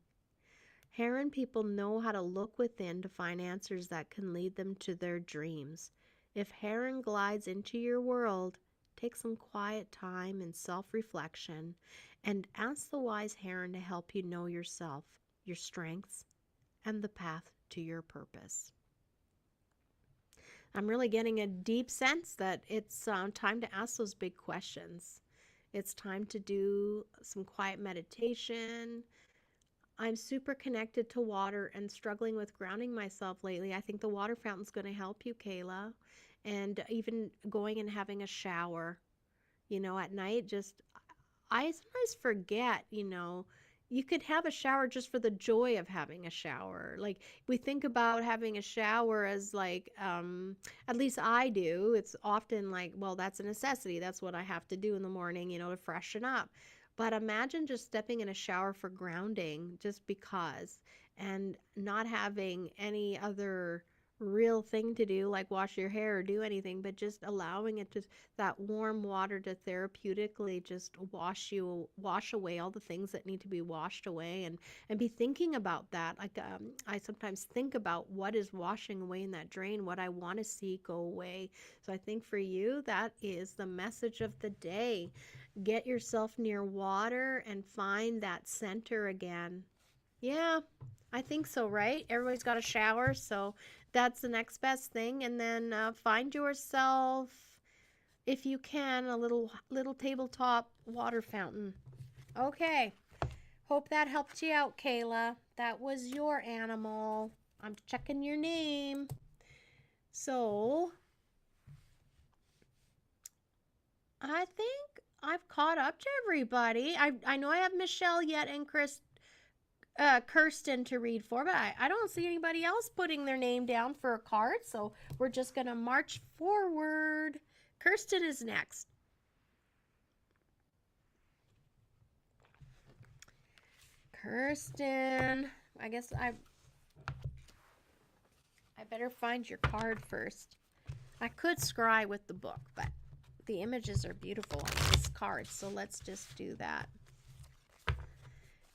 Heron people know how to look within to find answers that can lead them to their dreams. If heron glides into your world, take some quiet time and self-reflection and ask the wise heron to help you know yourself, your strengths, and the path to your purpose. I'm really getting a deep sense that it's time to ask those big questions. It's time to do some quiet meditation. I'm super connected to water and struggling with grounding myself lately. I think the water fountain's going to help you, Kayla. And even going and having a shower, at night, I sometimes forget, you could have a shower just for the joy of having a shower. Like we think about having a shower as like, at least I do. It's often like, well, that's a necessity. That's what I have to do in the morning, to freshen up. But imagine just stepping in a shower for grounding just because, and not having any other real thing to do like wash your hair or do anything, but just allowing it to that warm water to therapeutically just wash away all the things that need to be washed away, and be thinking about that. Like I sometimes think about what is washing away in that drain, what I want to see go away. So I think for you that is the message of the day. Get yourself near water and find that center again. Yeah, I think so, right? Everybody's got a shower, so that's the next best thing. And then find yourself, if you can, a little tabletop water fountain. Okay. Hope that helped you out, Kayla. That was your animal. I'm checking your name. So, I think I've caught up to everybody. I know I have Michelle yet and Kirsten to read for, but I don't see anybody else putting their name down for a card, so we're just going to march forward. Kirsten is next. Kirsten, I guess I better find your card first. I could scry with the book, but the images are beautiful on this card, so let's just do that.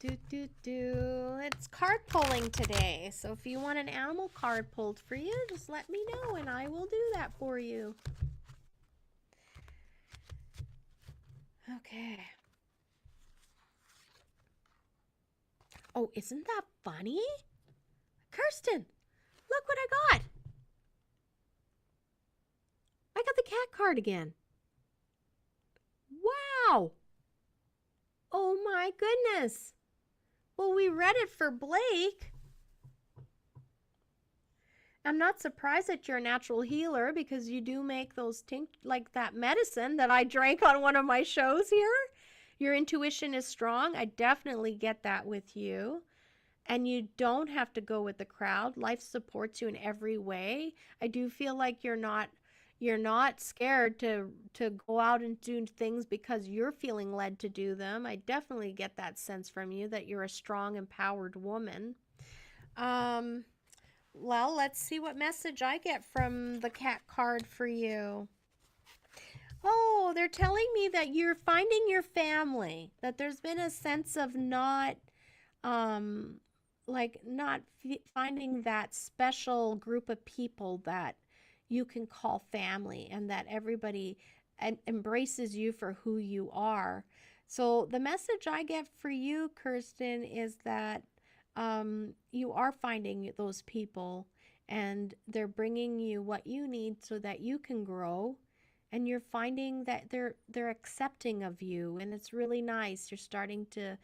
It's card pulling today, so if you want an animal card pulled for you, just let me know and I will do that for you. Okay. Oh, isn't that funny? Kirsten, look what I got. I got the cat card again. Wow. Oh goodness. Well, we read it for Blake. I'm not surprised that you're a natural healer because you do make those like that medicine that I drank on one of my shows here. Your intuition is strong. I definitely get that with you. And you don't have to go with the crowd. Life supports you in every way. I do feel like you're not scared to go out and do things because you're feeling led to do them. I definitely get that sense from you that you're a strong, empowered woman. Well, let's see what message I get from the cat card for you. Oh, they're telling me that you're finding your family, that there's been a sense of not finding that special group of people that you can call family, and that everybody embraces you for who you are. So the message I get for you, Kirsten, is that you are finding those people, and they're bringing you what you need so that you can grow, and you're finding that they're accepting of you, and it's really nice. You're starting to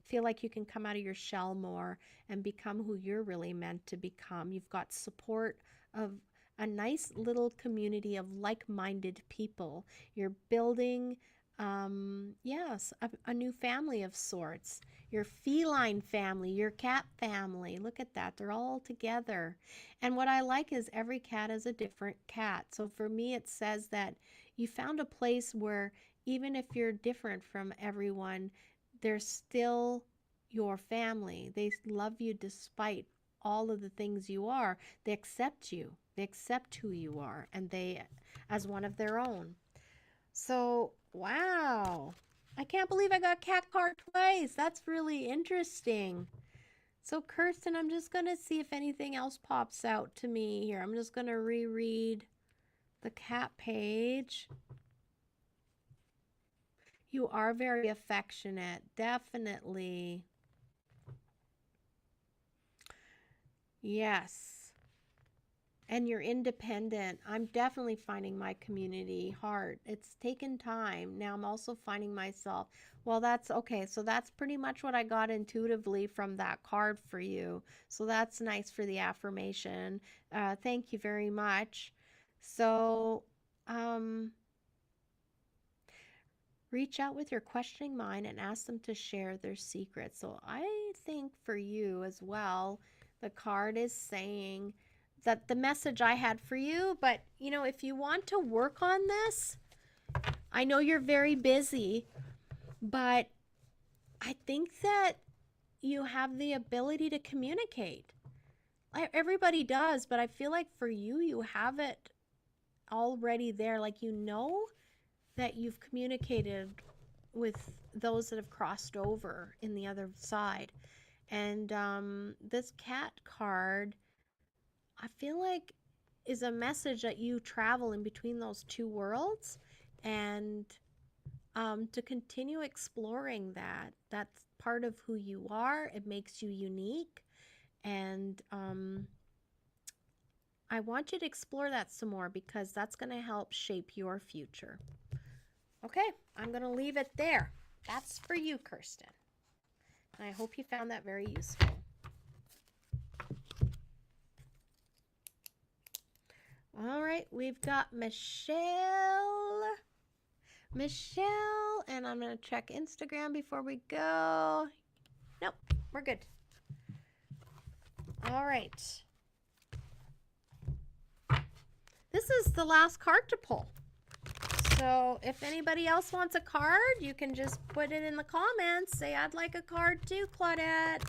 feel like you can come out of your shell more and become who you're really meant to become. You've got support of a nice little community of like-minded people. You're building, yes, a new family of sorts. Your feline family, your cat family. Look at that. They're all together. And what I like is every cat is a different cat. So for me, it says that you found a place where even if you're different from everyone, they're still your family. They love you despite all of the things you are. They accept you. They accept who you are, and they as one of their own. So, wow. I can't believe I got cat card twice. That's really interesting. So, Kirsten, I'm just going to see if anything else pops out to me here. I'm just going to reread the cat page. You are very affectionate, definitely. Yes. And you're independent. I'm definitely finding my community hard. It's taken time. Now I'm also finding myself. Well, that's okay. So that's pretty much what I got intuitively from that card for you. So that's nice for the affirmation. Thank you very much. So, reach out with your questioning mind and ask them to share their secrets. So I think for you as well, the card is saying that the message I had for you, but you know, if you want to work on this, I know you're very busy, but I think that you have the ability to communicate. Everybody does, but I feel like for you, you have it already there. Like, you know that you've communicated with those that have crossed over in the other side. And this cat card, I feel like, is a message that you travel in between those two worlds, and to continue exploring that. That's part of who you are. It makes you unique, and I want you to explore that some more, because that's going to help shape your future. Okay, I'm going to leave it there. That's for you, Kirsten. And I hope you found that very useful. All right, we've got Michelle. Michelle, and I'm going to check Instagram before we go. Nope, we're good. All right. This is the last card to pull. So if anybody else wants a card, you can just put it in the comments. Say, I'd like a card too, Claudette.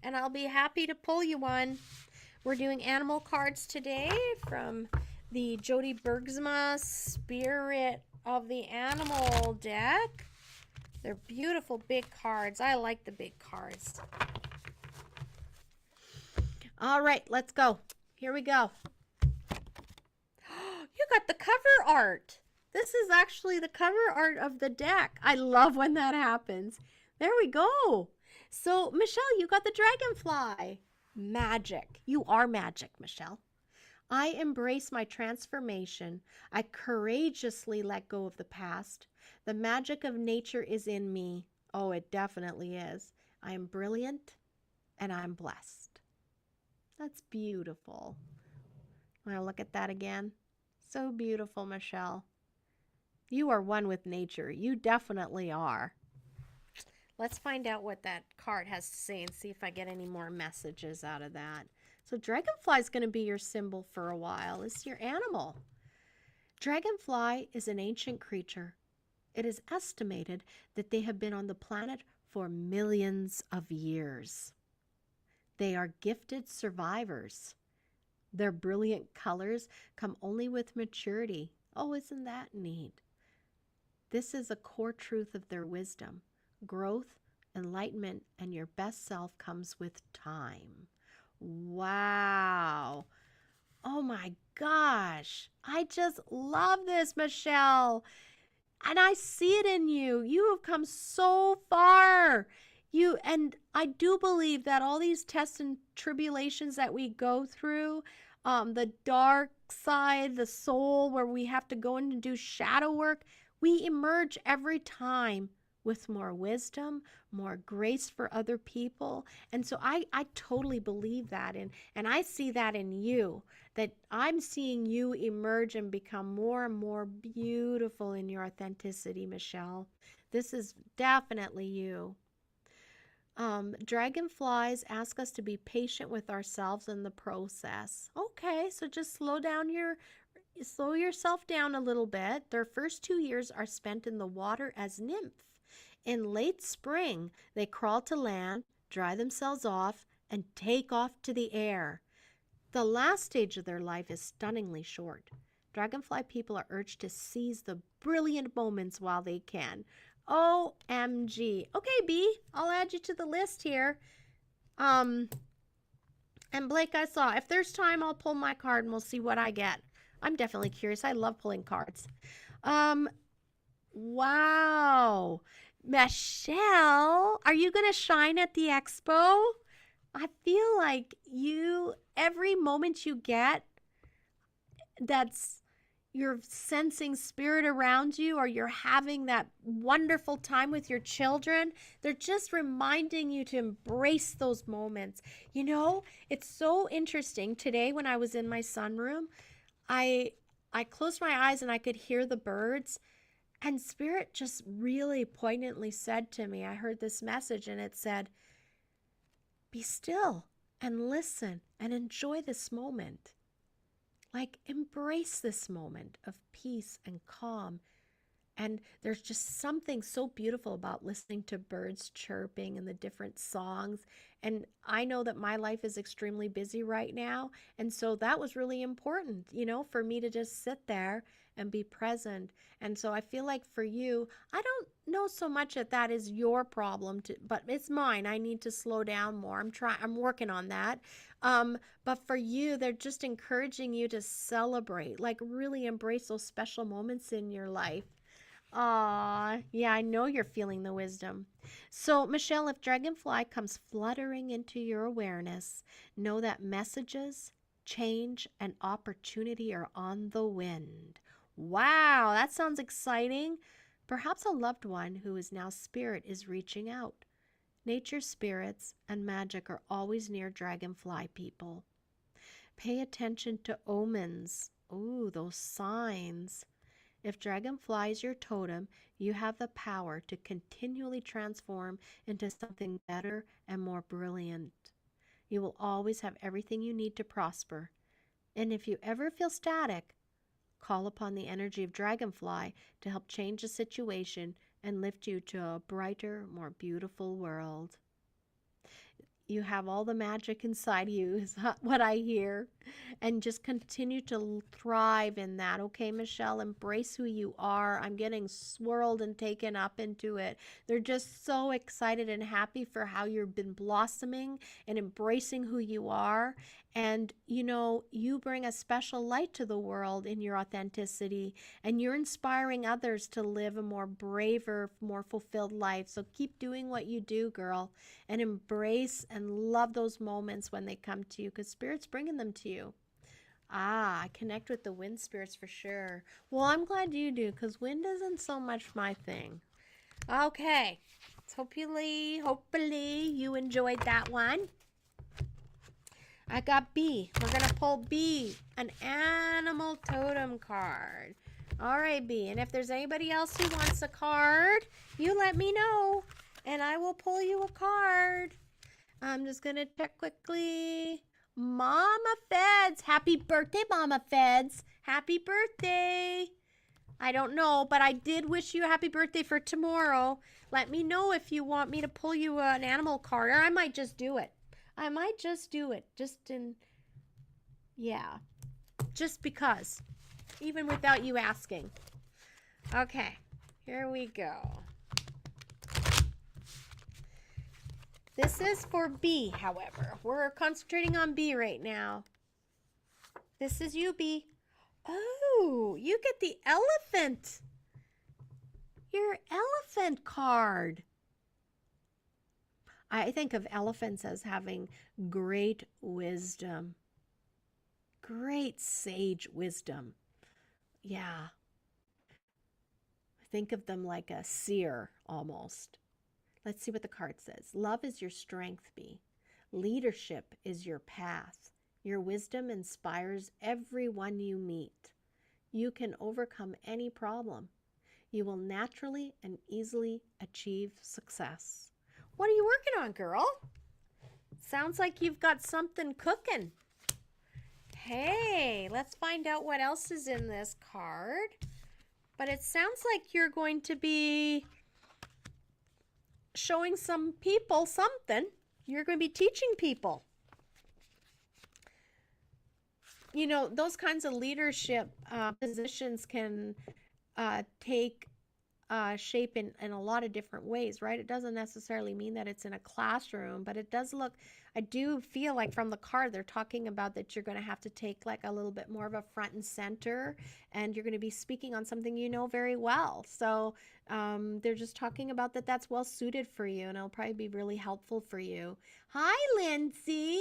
And I'll be happy to pull you one. We're doing animal cards today from the Jody Bergsma Spirit of the Animal deck. They're beautiful big cards. I like the big cards. All right, let's go. Here we go. You got the cover art. This is actually the cover art of the deck. I love when that happens. There we go. So, Michelle, you got the dragonfly. Magic. You are magic, Michelle. I embrace my transformation. I courageously let go of the past. The magic of nature is in me. Oh, it definitely is. I am brilliant and I'm blessed. That's beautiful. Want to look at that again? So beautiful, Michelle. You are one with nature. You definitely are. Let's find out what that card has to say and see if I get any more messages out of that. So dragonfly is going to be your symbol for a while. It's your animal. Dragonfly is an ancient creature. It is estimated that they have been on the planet for millions of years. They are gifted survivors. Their brilliant colors come only with maturity. Oh, isn't that neat? This is a core truth of their wisdom. Growth, enlightenment, and your best self comes with time. Wow. Oh my gosh. I just love this, Michelle. And I see it in you. You have come so far. And I do believe that all these tests and tribulations that we go through, the dark side, the soul, where we have to go in and do shadow work, we emerge every time with more wisdom, more grace for other people. And so I totally believe that. And I see that in you, that I'm seeing you emerge and become more and more beautiful in your authenticity, Michelle. This is definitely you. Dragonflies ask us to be patient with ourselves in the process. Okay, so just slow yourself down a little bit. Their first 2 years are spent in the water as nymphs. In late spring, they crawl to land, dry themselves off, and take off to the air. The last stage of their life is stunningly short. Dragonfly people are urged to seize the brilliant moments while they can. OMG. Okay, B, I'll add you to the list here. And Blake, I saw, if there's time, I'll pull my card and we'll see what I get. I'm definitely curious. I love pulling cards. Wow. Michelle, are you going to shine at the expo? I feel like every moment you get, you're sensing spirit around you, or you're having that wonderful time with your children. They're just reminding you to embrace those moments. You know, it's so interesting. Today when I was in my sunroom, I closed my eyes and I could hear the birds. And Spirit just really poignantly said to me, I heard this message and it said, be still and listen and enjoy this moment. Like, embrace this moment of peace and calm. And there's just something so beautiful about listening to birds chirping and the different songs. And I know that my life is extremely busy right now. And so that was really important, for me to just sit there and be present. And so I feel like for you, I don't know so much that is your problem, but it's mine. I need to slow down more. I'm working on that. But for you, they're just encouraging you to celebrate, like really embrace those special moments in your life. Aw, yeah, I know you're feeling the wisdom. So, Michelle, if Dragonfly comes fluttering into your awareness, know that messages, change, and opportunity are on the wind. Wow, that sounds exciting. Perhaps a loved one who is now spirit is reaching out. Nature spirits and magic are always near dragonfly people. Pay attention to omens. Ooh, those signs. If dragonfly is your totem, you have the power to continually transform into something better and more brilliant. You will always have everything you need to prosper. And if you ever feel static, call upon the energy of dragonfly to help change the situation and lift you to a brighter, more beautiful world. You have all the magic inside you, is what I hear. And just continue to thrive in that. Okay, Michelle, embrace who you are. I'm getting swirled and taken up into it. They're just so excited and happy for how you've been blossoming and embracing who you are. And, you bring a special light to the world in your authenticity, and you're inspiring others to live a more braver, more fulfilled life. So keep doing what you do, girl, and embrace and love those moments when they come to you, because Spirit's bringing them to you. Ah, I connect with the wind spirits for sure. Well, I'm glad you do, because wind isn't so much my thing. Okay. So hopefully you enjoyed that one. I got B. We're going to pull B, an animal totem card. All right, B. And if there's anybody else who wants a card, you let me know, and I will pull you a card. I'm just going to check quickly. Mama Feds. Happy birthday, Mama Feds. Happy birthday. I don't know, but I did wish you a happy birthday for tomorrow. Let me know if you want me to pull you an animal card, or I might just do it. Yeah, just because, even without you asking. Okay, here we go. This is for B, however. We're concentrating on B right now. This is you, B. Oh, you get the elephant. Your elephant card. I think of elephants as having great wisdom. Great sage wisdom. Yeah. Think of them like a seer almost. Let's see what the card says. Love is your strength, B. Leadership is your path. Your wisdom inspires everyone you meet. You can overcome any problem. You will naturally and easily achieve success. What are you working on, girl? Sounds like you've got something cooking. Hey, let's find out what else is in this card. But it sounds like you're going to be showing some people something. You're going to be teaching people. You know, those kinds of leadership positions can take shape in a lot of different ways, right? It doesn't necessarily mean that it's in a classroom, but it does look, I do feel like from the card, they're talking about that you're going to have to take like a little bit more of a front and center, and you're going to be speaking on something you know very well. So they're just talking about that that's well suited for you, and it'll probably be really helpful for you. Hi, Lindsay.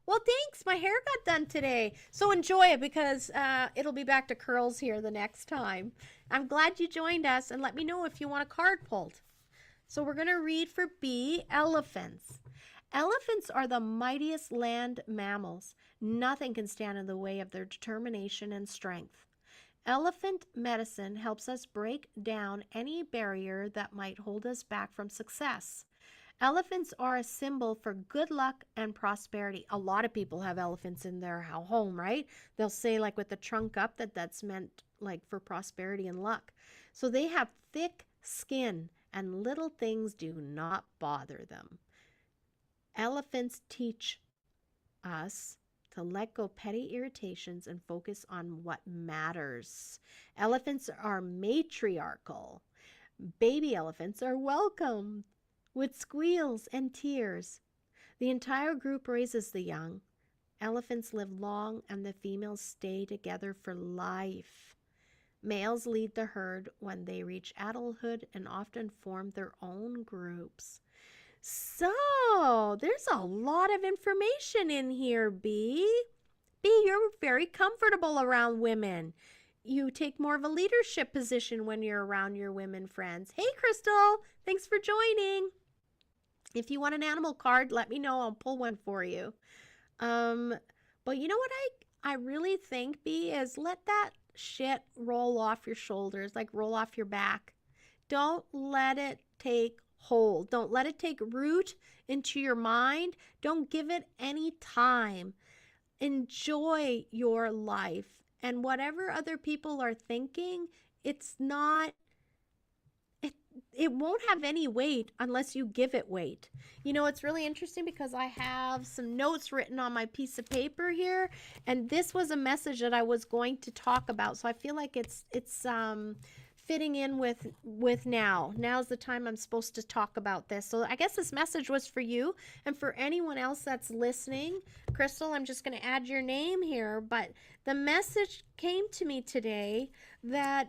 Well, thanks. My hair got done today. So enjoy it, because it'll be back to curls here the next time. I'm glad you joined us, and let me know if you want a card pulled. So we're going to read for B, elephants. Elephants are the mightiest land mammals. Nothing can stand in the way of their determination and strength. Elephant medicine helps us break down any barrier that might hold us back from success. Elephants are a symbol for good luck and prosperity. A lot of people have elephants in their home, right? They'll say, like, with the trunk up, that's meant like for prosperity and luck. So they have thick skin, and little things do not bother them. Elephants teach us to let go petty irritations and focus on what matters. Elephants are matriarchal. Baby elephants are welcomed with squeals and tears. The entire group raises the young. Elephants live long, and the females stay together for life. Males lead the herd when they reach adulthood and often form their own groups. So, there's a lot of information in here, B. B, you're very comfortable around women. You take more of a leadership position when you're around your women friends. Hey, Crystal, thanks for joining. If you want an animal card, let me know. I'll pull one for you. But you know what I really think, B, is let that shit roll off your shoulders, like roll off your back. Don't let it take hold. Don't let it take root into your mind. Don't give it any time. Enjoy your life. And whatever other people are thinking, it won't have any weight unless you give it weight. You know, it's really interesting because I have some notes written on my piece of paper here, and this was a message that I was going to talk about. So I feel like it's fitting in with now. Now's the time I'm supposed to talk about this. So I guess this message was for you and for anyone else that's listening. Crystal, I'm just going to add your name here, but the message came to me today that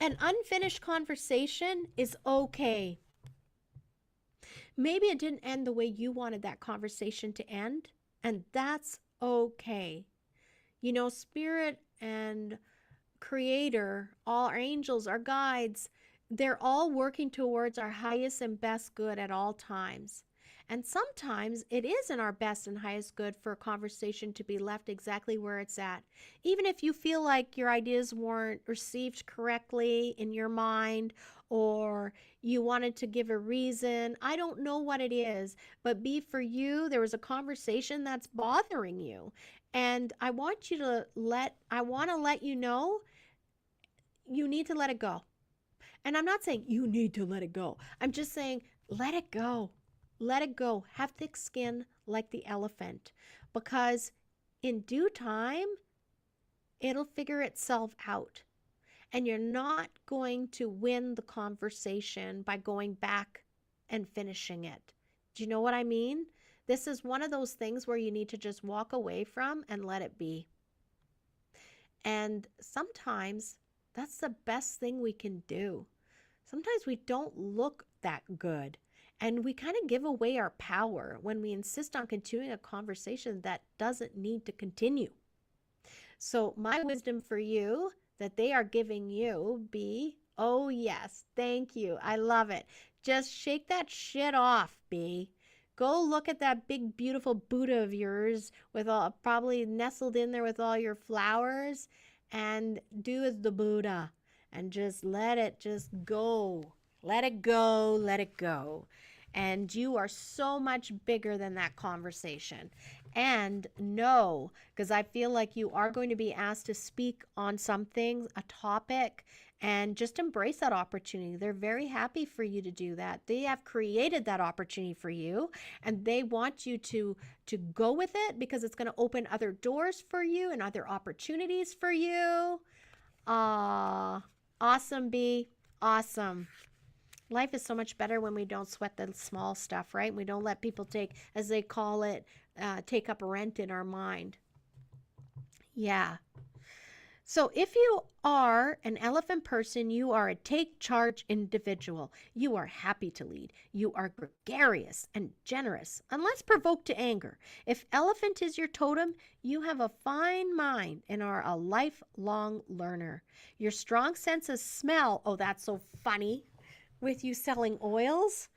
an unfinished conversation is okay. Maybe it didn't end the way you wanted that conversation to end, and that's okay. Spirit and Creator, all our angels, our guides, they're all working towards our highest and best good at all times. And sometimes it is in our best and highest good for a conversation to be left exactly where it's at. Even if you feel like your ideas weren't received correctly in your mind, or you wanted to give a reason, I don't know what it is, but for you, there was a conversation that's bothering you. And I want to let you know you need to let it go. And I'm not saying you need to let it go. I'm just saying let it go. Let it go. Have thick skin like the elephant, because in due time, it'll figure itself out. And you're not going to win the conversation by going back and finishing it. Do you know what I mean? This is one of those things where you need to just walk away from and let it be. And sometimes that's the best thing we can do. Sometimes we don't look that good, and we kind of give away our power when we insist on continuing a conversation that doesn't need to continue. So my wisdom for you that they are giving you be, oh yes, thank you. I love it. Just shake that shit off, B. Go look at that big, beautiful Buddha of yours with all probably nestled in there with all your flowers, and do as the Buddha and just let it just go. Let it go. Let it go. And you are so much bigger than that conversation. And know, because I feel like you are going to be asked to speak on something, a topic, and just embrace that opportunity. They're very happy for you to do that. They have created that opportunity for you, and they want you to go with it because it's going to open other doors for you and other opportunities for you. Awesome, B. Awesome. Life is so much better when we don't sweat the small stuff, right? We don't let people take, as they call it, take up rent in our mind. Yeah. So if you are an elephant person, you are a take charge individual. You are happy to lead. You are gregarious and generous, unless provoked to anger. If elephant is your totem, you have a fine mind and are a lifelong learner. Your strong sense of smell, oh, that's so funny, with you selling oils,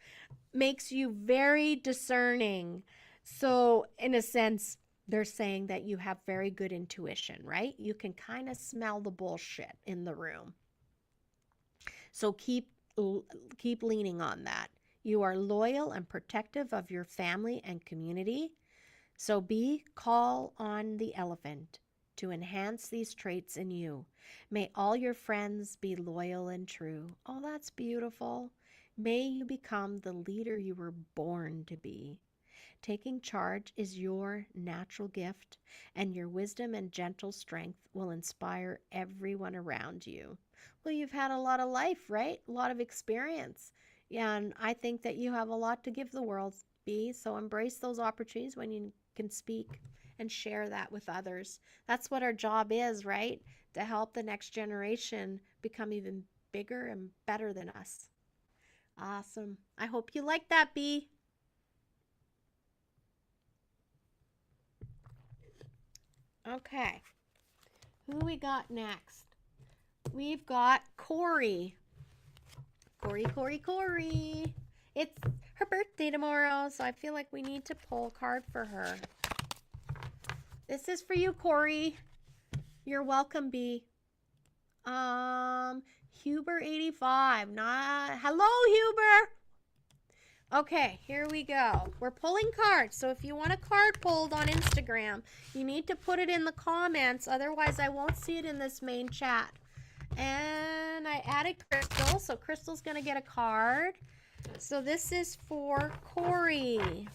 makes you very discerning. So in a sense, they're saying that you have very good intuition, right? You can kind of smell the bullshit in the room. So keep leaning on that. You are loyal and protective of your family and community. So call on the elephant to enhance these traits in you. May all your friends be loyal and true. Oh, that's beautiful. May you become the leader you were born to be. Taking charge is your natural gift, and your wisdom and gentle strength will inspire everyone around you. Well, you've had a lot of life, right? A lot of experience. Yeah, and I think that you have a lot to give the world, B. So embrace those opportunities when you can speak and share that with others. That's what our job is, right? To help the next generation become even bigger and better than us. Awesome. I hope you like that, B. Okay. Who we got next? We've got Corey. Corey. It's her birthday tomorrow, so I feel like we need to pull a card for her. This is for you, Corey. You're welcome, B. Huber 85. Hello, Huber. Okay, here we go. We're pulling cards. So if you want a card pulled on Instagram, you need to put it in the comments. Otherwise, I won't see it in this main chat. And I added Crystal. So Crystal's going to get a card. So this is for Corey.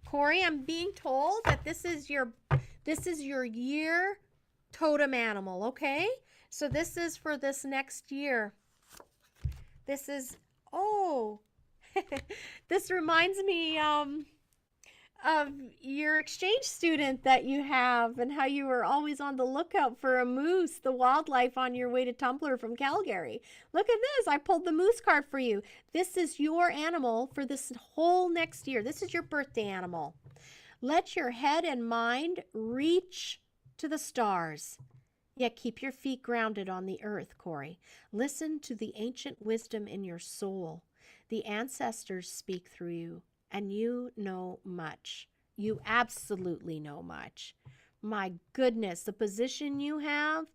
Corey, I'm being told that this is your year totem animal, okay? So this is for this next year. This is, this reminds me of your exchange student that you have and how you were always on the lookout for a moose, the wildlife on your way to Tumblr from Calgary. Look at this. I pulled the moose card for you. This is your animal for this whole next year. This is your birthday animal. Let your head and mind reach to the stars. Yet keep your feet grounded on the earth, Corey. Listen to the ancient wisdom in your soul. The ancestors speak through you, and you know much. You absolutely know much. My goodness, the position you have,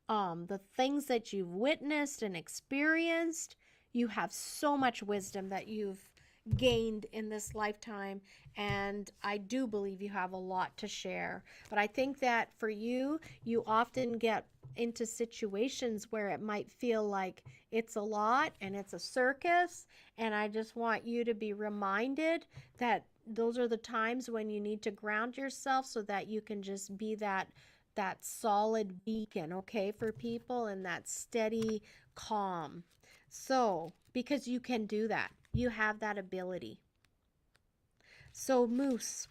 the things that you've witnessed and experienced, you have so much wisdom that you've gained in this lifetime, and I do believe you have a lot to share. But I think that for you, you often get into situations where it might feel like it's a lot and it's a circus, and I just want you to be reminded that those are the times when you need to ground yourself so that you can just be that solid beacon, okay, for people, and that steady calm. So, because you can do that. You have that ability. So, moose.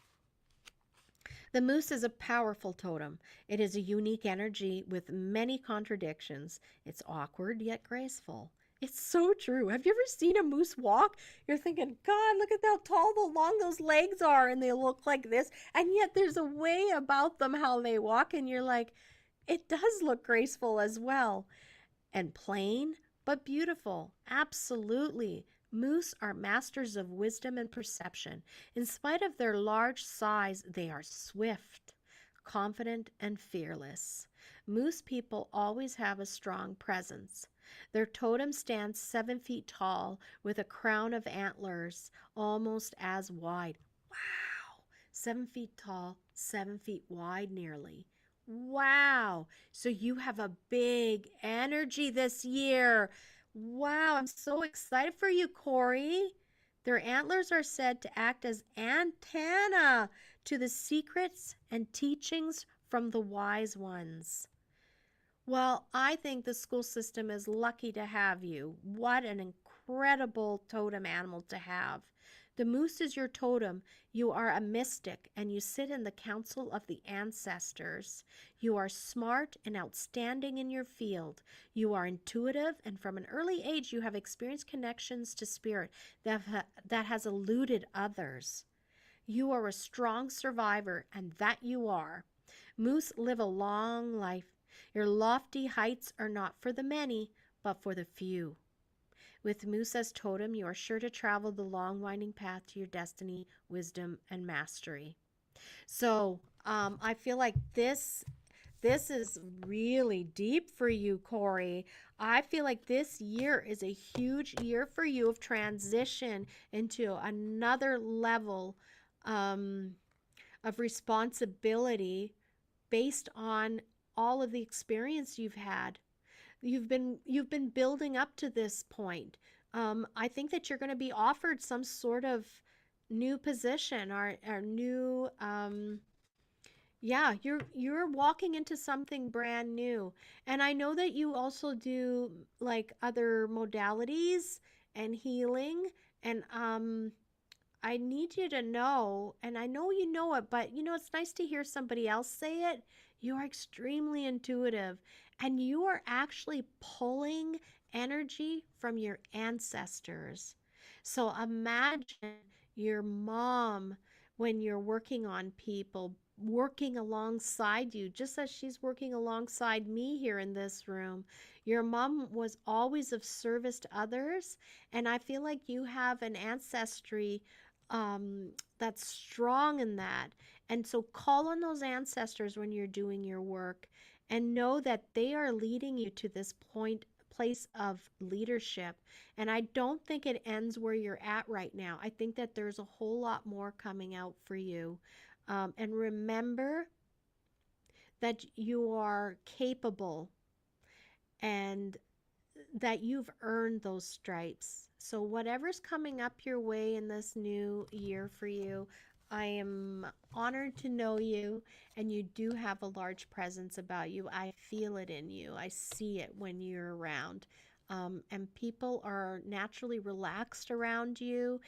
The moose is a powerful totem. It is a unique energy with many contradictions. It's awkward yet graceful. It's so true. Have you ever seen a moose walk? You're thinking, God, look at how tall, long those legs are, and they look like this. And yet there's a way about them how they walk, and you're like, it does look graceful as well. And plain, but beautiful. Absolutely. Moose are masters of wisdom and perception. In spite of their large size, they are swift, confident, and fearless. Moose people always have a strong presence. Their totem stands 7 feet tall with a crown of antlers almost as wide. Wow! 7 feet tall, 7 feet wide nearly. Wow. So you have a big energy this year. Wow. I'm so excited for you, Corey. Their antlers are said to act as antenna to the secrets and teachings from the wise ones. Well, I think the school system is lucky to have you. What an incredible totem animal to have. The moose is your totem. You are a mystic, and you sit in the council of the ancestors. You are smart and outstanding in your field. You are intuitive, and from an early age you have experienced connections to spirit that has eluded others. You are a strong survivor, and that you are. Moose live a long life. Your lofty heights are not for the many, but for the few. With moose as totem, you are sure to travel the long winding path to your destiny, wisdom, and mastery. So I feel like this is really deep for you, Corey. I feel like this year is a huge year for you of transition into another level of responsibility based on all of the experience you've had. You've been building up to this point. I think that you're going to be offered some sort of new position or new yeah, you're walking into something brand new. And I know that you also do like other modalities and healing, and I need you to know, and I know you know it, but it's nice to hear somebody else say it. You are extremely intuitive, and you are actually pulling energy from your ancestors. So imagine your mom when you're working on people, working alongside you, just as she's working alongside me here in this room. Your mom was always of service to others, and I feel like you have an ancestry that's strong in that. And so call on those ancestors when you're doing your work, and know that they are leading you to this place of leadership. And I don't think it ends where you're at right now. I think that there's a whole lot more coming out for you. And remember that you are capable and that you've earned those stripes. So whatever's coming up your way in this new year for you, I am honored to know you, and you do have a large presence about you. I feel it in you. I see it when you're around. And people are naturally relaxed around you,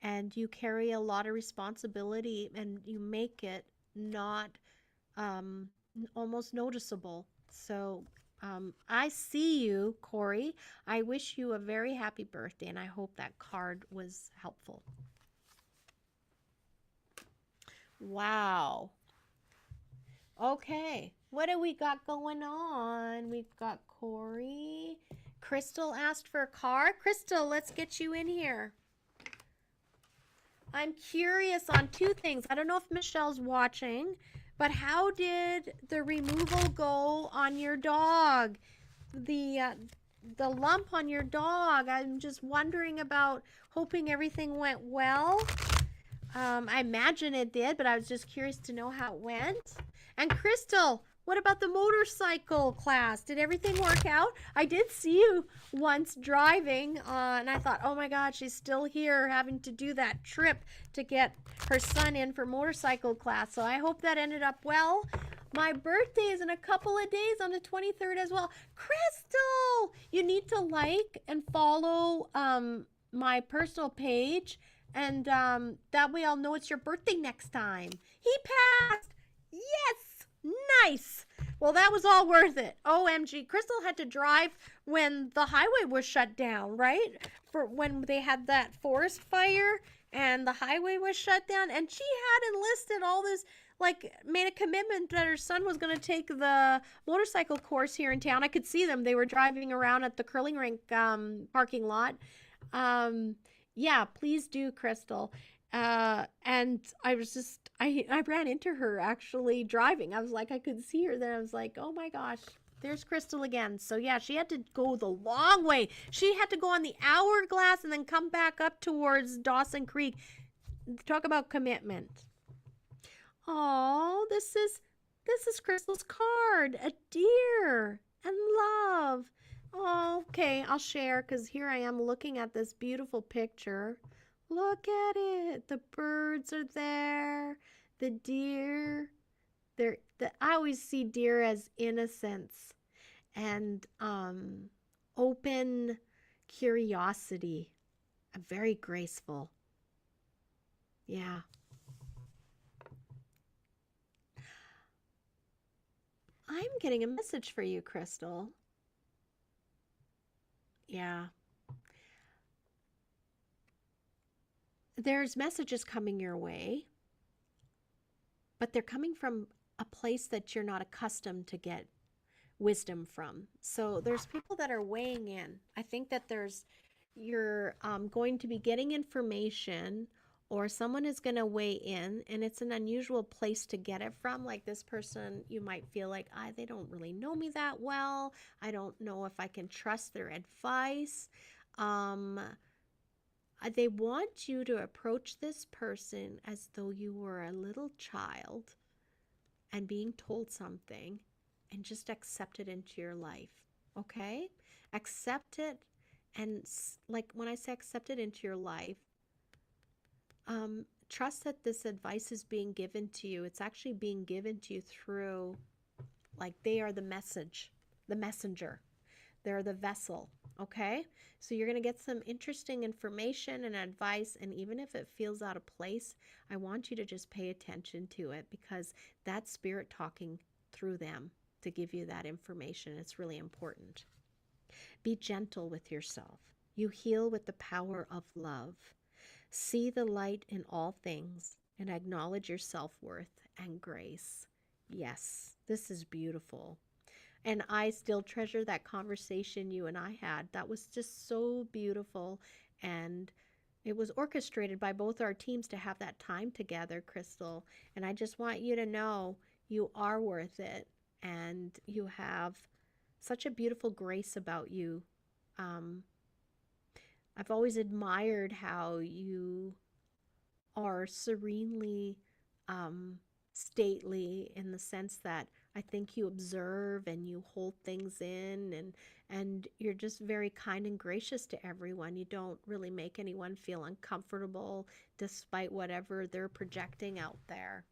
and you carry a lot of responsibility, and you make it not almost noticeable. So I see you, Corey. I wish you a very happy birthday, and I hope that card was helpful. Wow. Okay. What do we got going on? We've got Corey. Crystal asked for a card. Crystal, let's get you in here. I'm curious on two things. I don't know if Michelle's watching, but how did the removal go on your dog? The lump on your dog. I'm just wondering about, hoping everything went well. I imagine it did, but I was just curious to know how it went. And Crystal, what about the motorcycle class? Did everything work out? I did see you once driving, and I thought, oh my God, she's still here having to do that trip to get her son in for motorcycle class. So I hope that ended up well. My birthday is in a couple of days on the 23rd as well. Crystal, you need to like and follow my personal page, and that way I'll know it's your birthday next time. He passed. Yes. Nice. Well, that was all worth it. OMG. Crystal had to drive when the highway was shut down, right? For when they had that forest fire and the highway was shut down. And she had enlisted all this, like, made a commitment that her son was going to take the motorcycle course here in town. I could see them. They were driving around at the curling rink parking lot. Yeah, please do, Crystal. And I was just, I ran into her actually driving. I was like, I could see her. Then I was like, oh my gosh, there's Crystal again. So yeah, she had to go the long way. She had to go on the hourglass and then come back up towards Dawson Creek. Talk about commitment. Oh, this is Crystal's card. A deer and love. Oh, okay, I'll share because here I am looking at this beautiful picture. Look at it. The birds are there. The deer. I always see deer as innocence and open curiosity. Very graceful. Yeah. I'm getting a message for you, Crystal. Yeah. There's messages coming your way, but they're coming from a place that you're not accustomed to get wisdom from. So there's people that are weighing in. I think that you're going to be getting information, or someone is going to weigh in, and it's an unusual place to get it from. Like this person, you might feel like, they don't really know me that well. I don't know if I can trust their advice. They want you to approach this person as though you were a little child and being told something, and just accept it into your life, okay? Accept it, and like when I say accept it into your life, trust that this advice is being given to you. It's actually being given to you through, like, they are the messenger. They're the vessel, okay? So you're going to get some interesting information and advice, and even if it feels out of place, I want you to just pay attention to it, because that's spirit talking through them to give you that information. It's really important. Be gentle with yourself. You heal with the power of love. See the light in all things and acknowledge your self-worth and grace. Yes, this is beautiful. And I still treasure that conversation you and I had. That was just so beautiful. And it was orchestrated by both our teams to have that time together, Crystal. And I just want you to know you are worth it. And you have such a beautiful grace about you. I've always admired how you are serenely stately, in the sense that I think you observe and you hold things in, and you're just very kind and gracious to everyone. You don't really make anyone feel uncomfortable despite whatever they're projecting out there.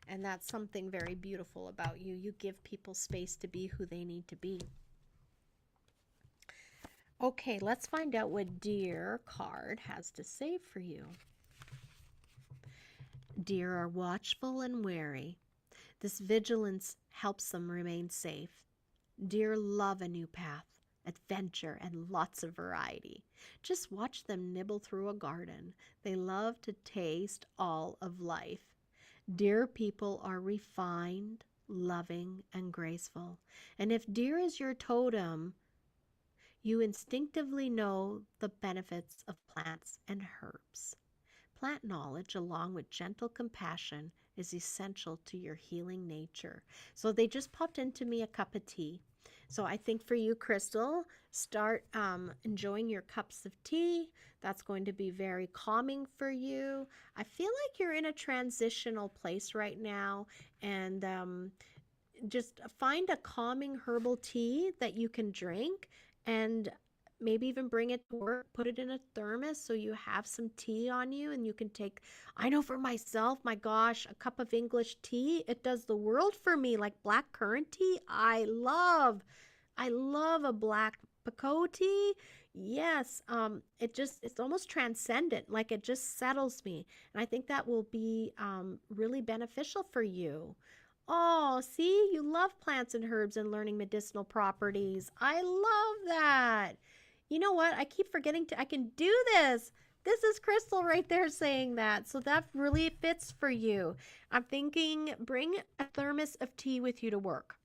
And that's something very beautiful about you. You give people space to be who they need to be. Okay, let's find out what Deer card has to say for you. Deer are watchful and wary. This vigilance helps them remain safe. Deer love a new path, adventure, and lots of variety. Just watch them nibble through a garden. They love to taste all of life. Deer people are refined, loving, and graceful. And if deer is your totem, you instinctively know the benefits of plants and herbs. Plant knowledge, along with gentle compassion, is essential to your healing nature. So they just popped into me a cup of tea. So I think for you, Crystal, start enjoying your cups of tea. That's going to be very calming for you. I feel like you're in a transitional place right now, and just find a calming herbal tea that you can drink, and maybe even bring it to work, put it in a thermos so you have some tea on you and you can take. I know for myself, my gosh, a cup of English tea, it does the world for me. Like black currant tea, I love a black Paco tea. Yes, it's almost transcendent, like it just settles me. And I think that will be really beneficial for you. Oh, see, you love plants and herbs and learning medicinal properties. I love that. You know what? I keep forgetting I can do this. This is Crystal right there saying that. So that really fits for you. I'm thinking bring a thermos of tea with you to work.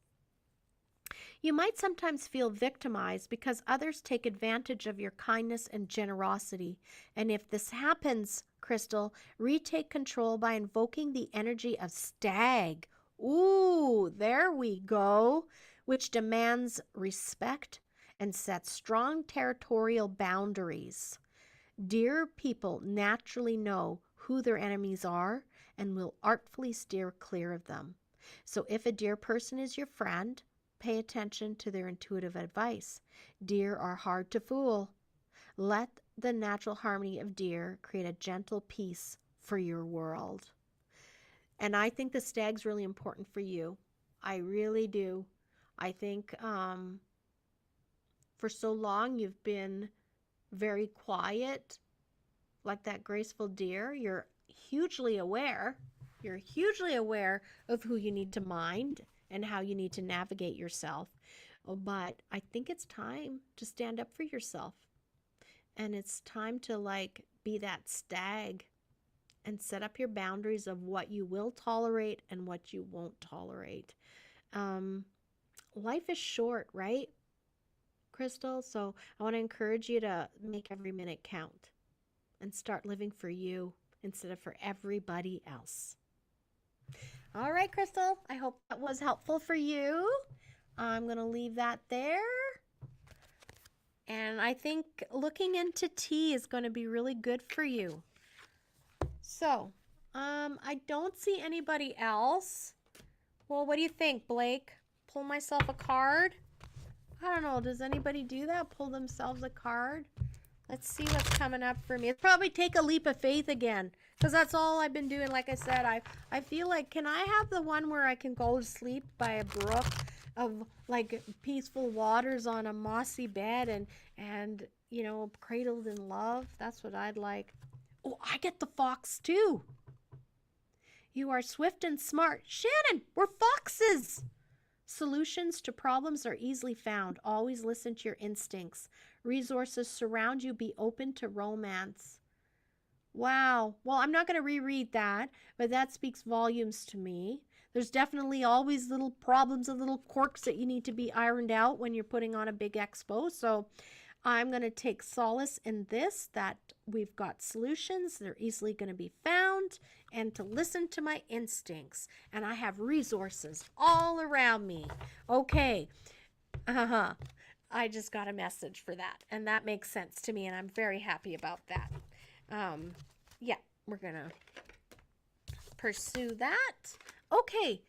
You might sometimes feel victimized because others take advantage of your kindness and generosity. And if this happens, Crystal, retake control by invoking the energy of stag. Ooh, there we go, which demands respect and sets strong territorial boundaries. Deer people naturally know who their enemies are and will artfully steer clear of them. So if a deer person is your friend, pay attention to their intuitive advice. Deer are hard to fool. Let the natural harmony of deer create a gentle peace for your world. And I think the stag's really important for you. I really do. I think for so long you've been very quiet, like that graceful deer. You're hugely aware. You're hugely aware of who you need to mind and how you need to navigate yourself. But I think it's time to stand up for yourself. And it's time to like be that stag and set up your boundaries of what you will tolerate and what you won't tolerate. Life is short, right, Crystal? So I want to encourage you to make every minute count and start living for you instead of for everybody else. All right, Crystal, I hope that was helpful for you. I'm going to leave that there. And I think looking into tea is going to be really good for you. So, I don't see anybody else. Well, what do you think, Blake? Pull myself a card? I don't know. Does anybody do that? Pull themselves a card? Let's see what's coming up for me. It's probably take a leap of faith again, because that's all I've been doing. Like I said, I feel like, can I have the one where I can go to sleep by a brook of like peaceful waters on a mossy bed and you know, cradled in love? That's what I'd like. Oh, I get the fox too. You are swift and smart. Shannon, we're foxes. Solutions to problems are easily found. Always listen to your instincts. Resources surround you. Be open to romance. Wow. Well, I'm not going to reread that, but that speaks volumes to me. There's definitely always little problems and little quirks that you need to be ironed out when you're putting on a big expo. So I'm going to take solace in this, that we've got solutions. They're easily going to be found, and to listen to my instincts. And I have resources all around me. Okay. I just got a message for that, and that makes sense to me, and I'm very happy about that. Yeah, we're going to pursue that. Okay.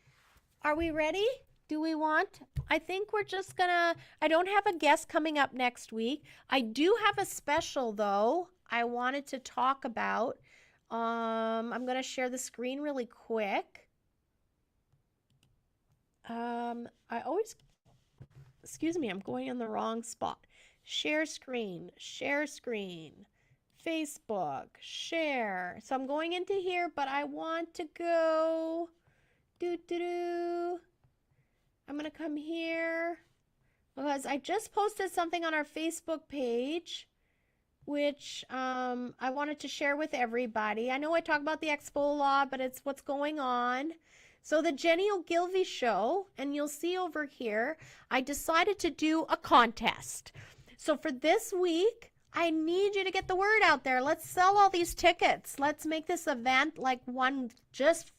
Are we ready? Do we want? I think we're just gonna, I don't have a guest coming up next week. I do have a special though I wanted to talk about. I'm gonna share the screen really quick. Excuse me, I'm going in the wrong spot. Share screen, Facebook, share. So I'm going into here, but I want to go, I'm going to come here because I just posted something on our Facebook page. which I wanted to share with everybody. I know I talk about the expo a lot, but it's what's going on. So the Jenny Ogilvy show, and you'll see over here, I decided to do a contest. So for this week, I need you to get the word out there. Let's sell all these tickets. Let's make this event like one just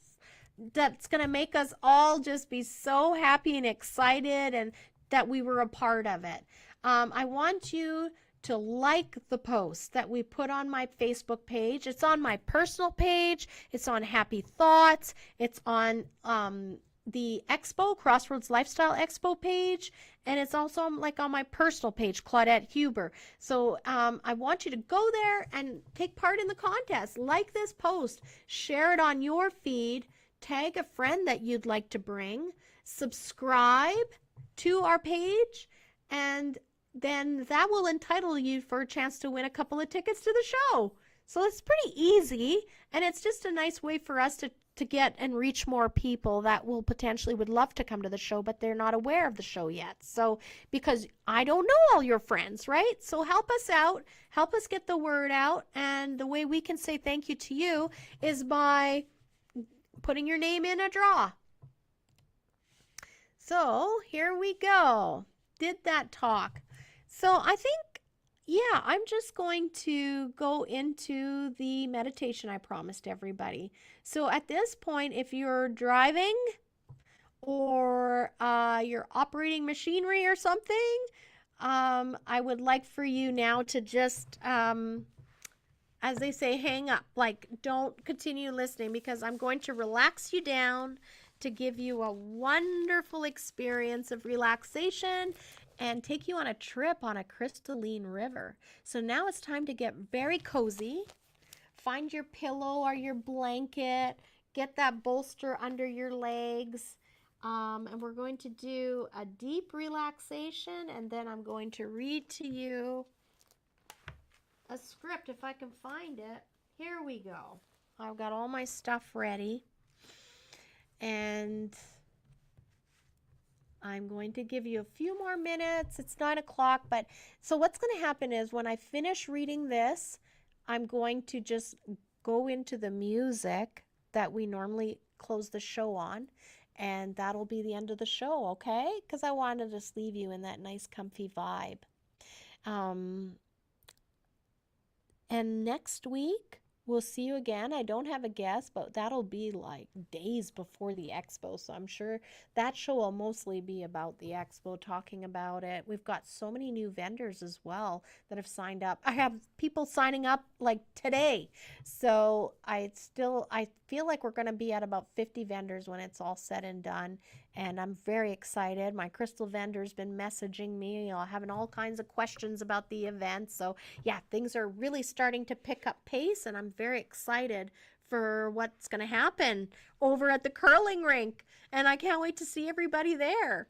that's going to make us all just be so happy and excited and that we were a part of it. I want you to like the post that we put on my Facebook page. It's on my personal page. It's on Happy Thoughts. It's on the Expo, Crossroads Lifestyle Expo page. And it's also like on my personal page, Claudette Huber. So I want you to go there and take part in the contest. Like this post. Share it on your feed. Tag a friend that you'd like to bring. Subscribe to our page. And then that will entitle you for a chance to win a couple of tickets to the show. So it's pretty easy, and it's just a nice way for us to get and reach more people that will potentially would love to come to the show, but they're not aware of the show yet. So because I don't know all your friends, right? So help us out, help us get the word out, and the way we can say thank you to you is by putting your name in a draw. So here we go. Did that talk. So I think, yeah, I'm just going to go into the meditation I promised everybody. So at this point, if you're driving or you're operating machinery or something, I would like for you now to just, as they say, hang up. Like, don't continue listening because I'm going to relax you down to give you a wonderful experience of relaxation and take you on a trip on a crystalline river. So now it's time to get very cozy. Find your pillow or your blanket. Get that bolster under your legs. And we're going to do a deep relaxation, and then I'm going to read to you a script if I can find it. Here we go. I've got all my stuff ready. And I'm going to give you a few more minutes. It's 9 o'clock, but so what's going to happen is when I finish reading this, I'm going to just go into the music that we normally close the show on, and that'll be the end of the show, okay? Because I wanted to just leave you in that nice, comfy vibe. And next week, we'll see you again. I don't have a guest, but that'll be like days before the expo. So I'm sure that show will mostly be about the expo, talking about it. We've got so many new vendors as well that have signed up. I have people signing up like today. So I feel like we're going to be at about 50 vendors when it's all said and done. And I'm very excited. My crystal vendor's been messaging me, having all kinds of questions about the event. So yeah, things are really starting to pick up pace, and I'm very excited for what's going to happen over at the curling rink. And I can't wait to see everybody there.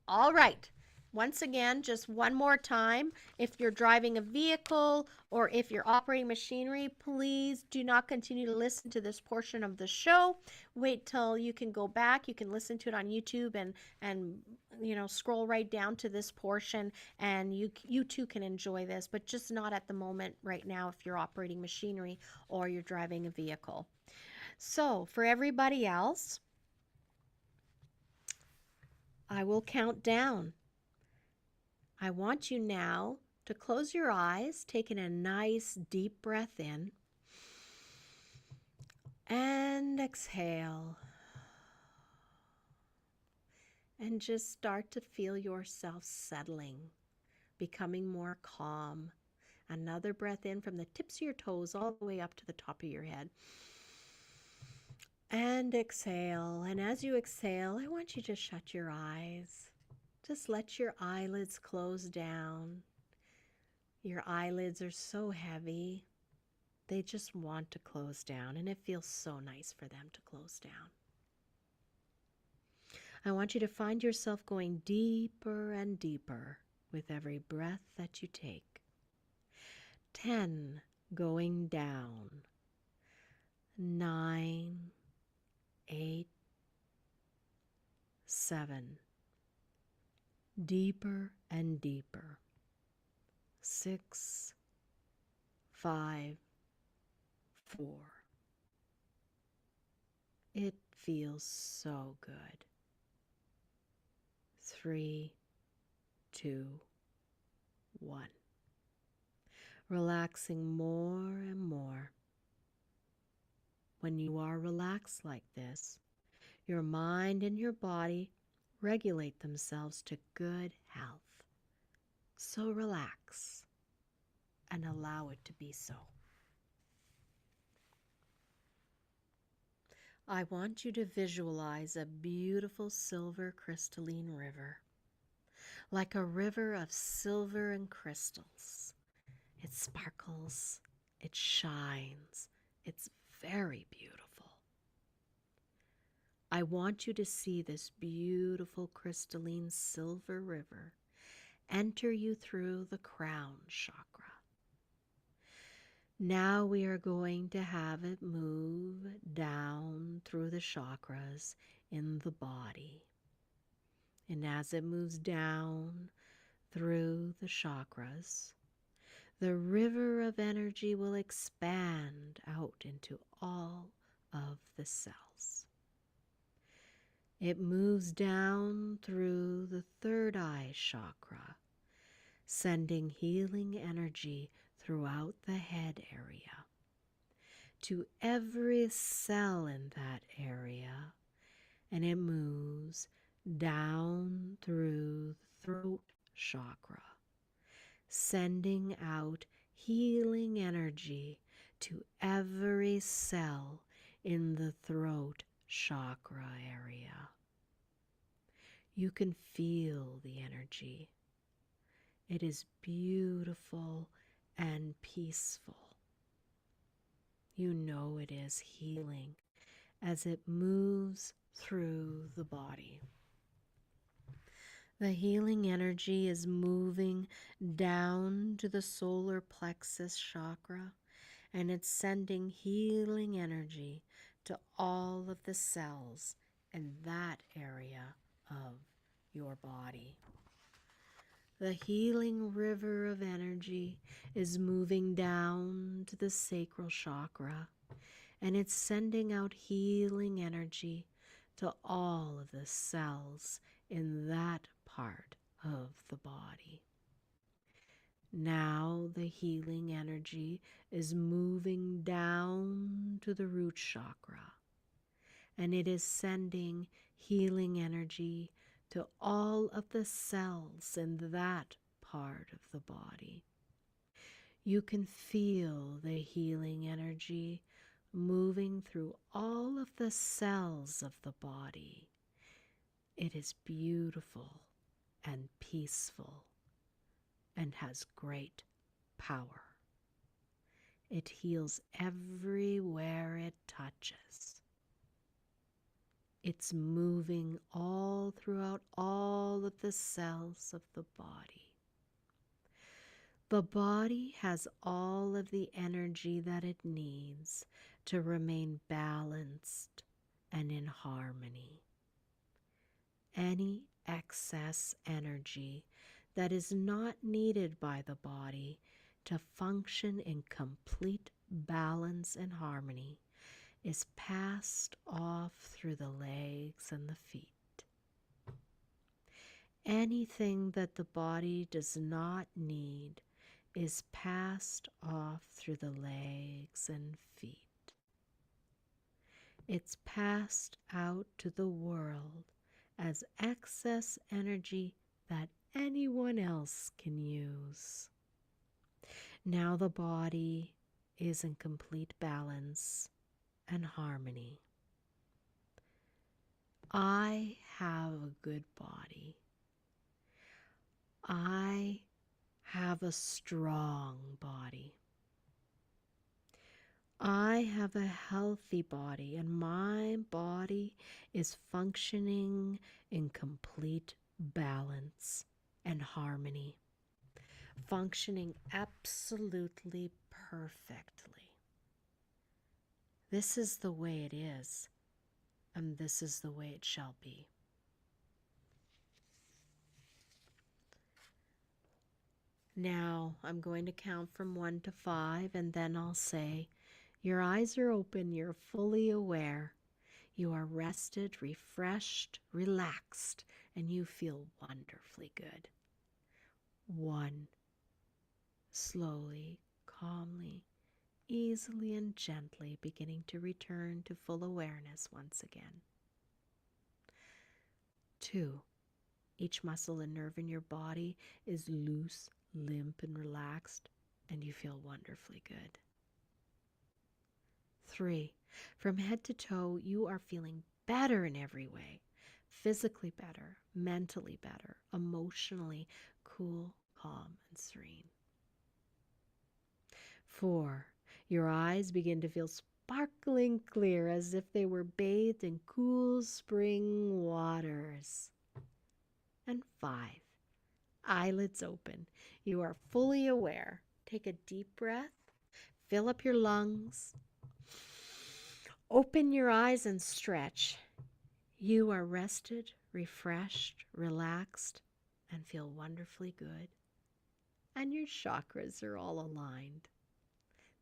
All right. Once again, just one more time, if you're driving a vehicle or if you're operating machinery, please do not continue to listen to this portion of the show. Wait till you can go back. You can listen to it on YouTube and scroll right down to this portion, and you too can enjoy this, but just not at the moment right now if you're operating machinery or you're driving a vehicle. So for everybody else, I will count down. I want you now to close your eyes, taking a nice deep breath in, and exhale. And just start to feel yourself settling, becoming more calm. Another breath in from the tips of your toes all the way up to the top of your head. And exhale. And as you exhale, I want you to shut your eyes. Just let your eyelids close down. Your eyelids are so heavy. They just want to close down, and it feels so nice for them to close down. I want you to find yourself going deeper and deeper with every breath that you take. 10, going down. 9, 8, 7, deeper and deeper. 6, 5, 4. It feels so good. 3, 2, 1. Relaxing more and more. When you are relaxed like this, your mind and your body regulate themselves to good health. So relax and allow it to be so. I want you to visualize a beautiful silver crystalline river, like a river of silver and crystals. It sparkles, it shines, it's very beautiful. I want you to see this beautiful crystalline silver river enter you through the crown chakra. Now we are going to have it move down through the chakras in the body. And as it moves down through the chakras, the river of energy will expand out into all of the cells. It moves down through the third eye chakra, sending healing energy throughout the head area to every cell in that area, and it moves down through the throat chakra, sending out healing energy to every cell in the throat chakra area. You can feel the energy. It is beautiful and peaceful. You know it is healing as it moves through the body. The healing energy is moving down to the solar plexus chakra, and it's sending healing energy to all of the cells in that area of your body. The healing river of energy is moving down to the sacral chakra, and it's sending out healing energy to all of the cells in that part of the body. Now the healing energy is moving down to the root chakra, and it is sending healing energy to all of the cells in that part of the body. You can feel the healing energy moving through all of the cells of the body. It is beautiful and peaceful and has great power. It heals everywhere it touches. It's moving all throughout all of the cells of the body. The body has all of the energy that it needs to remain balanced and in harmony. Any excess energy that is not needed by the body to function in complete balance and harmony is passed off through the legs and the feet. Anything that the body does not need is passed off through the legs and feet. It's passed out to the world as excess energy that anyone else can use. Now the body is in complete balance and harmony. I have a good body. I have a strong body. I have a healthy body, and my body is functioning in complete balance and harmony, functioning absolutely perfectly. This is the way it is, and this is the way it shall be. Now I'm going to count from 1 to 5, and then I'll say, your eyes are open, you're fully aware. You are rested, refreshed, relaxed, and you feel wonderfully good. 1. Slowly, calmly, easily and gently beginning to return to full awareness once again. 2. Each muscle and nerve in your body is loose, limp, and relaxed, and you feel wonderfully good. 3. From head to toe, you are feeling better in every way. Physically better, mentally better, emotionally cool, calm, and serene. 4. Your eyes begin to feel sparkling clear as if they were bathed in cool spring waters. And 5. Eyelids open. You are fully aware. Take a deep breath. Fill up your lungs. Open your eyes and stretch. You are rested, refreshed, relaxed, and feel wonderfully good. And your chakras are all aligned.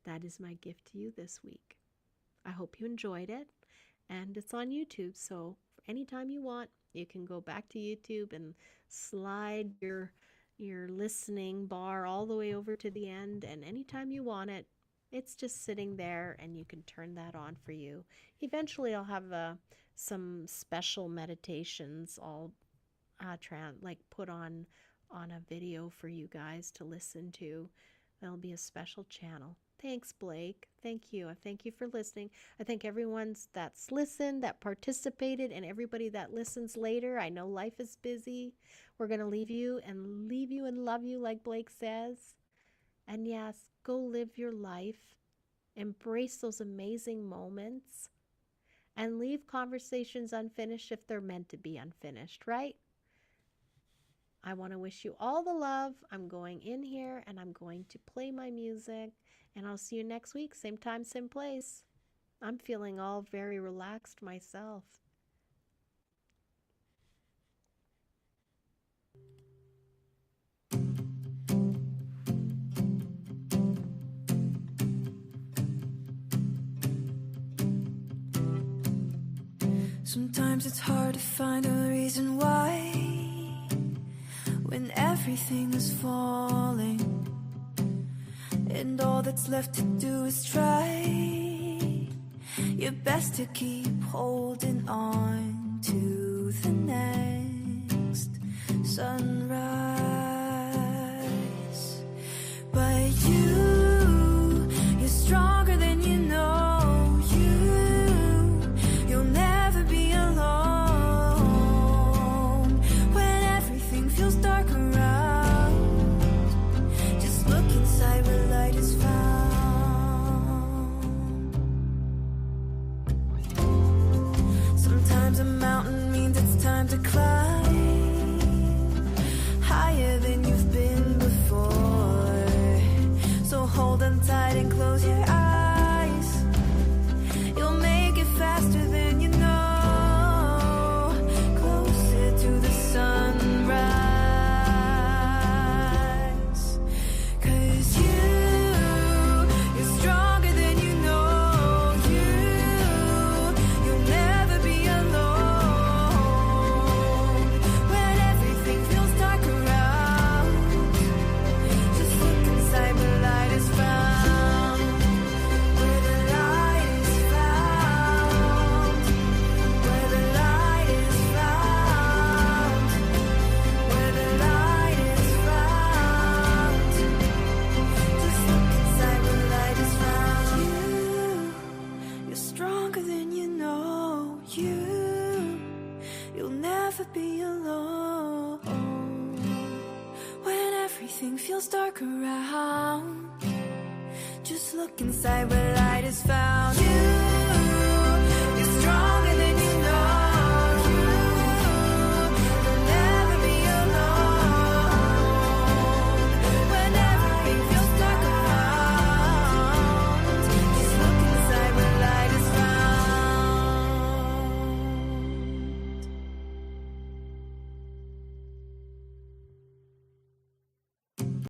That is my gift to you this week. I hope you enjoyed it. And it's on YouTube, so anytime you want, you can go back to YouTube and slide your listening bar all the way over to the end. And anytime you want it, it's just sitting there, and you can turn that on for you. Eventually, I'll have some special meditations I'll put on a video for you guys to listen to. There'll be a special channel. Thanks, Blake. Thank you. I thank you for listening. I thank everyone that's listened, that participated, and everybody that listens later. I know life is busy. We're going to leave you and love you, like Blake says. And yes, go live your life. Embrace those amazing moments. And leave conversations unfinished if they're meant to be unfinished, right? I want to wish you all the love. I'm going in here and I'm going to play my music. And I'll see you next week, same time, same place. I'm feeling all very relaxed myself. Sometimes it's hard to find a reason why, when everything is falling and all that's left to do is try your best to keep holding on to the next sunrise. But you're stronger than you know. You'll never be alone when everything feels dark around. Just look inside where light is found. Sometimes a mountain means it's time to climb higher than you've been before. So hold on tight and close your eyes. You'll make it faster than you know. Closer to the sunrise. 'Cause you're stronger than you know. You'll never be alone when everything feels dark around. Just look inside where light is found. Where the light is found. Where the light is found. Where the light is found. Just look inside where light is found. You're stronger than you know. You'll never be alone when everything feels dark around. Just look inside where light is found.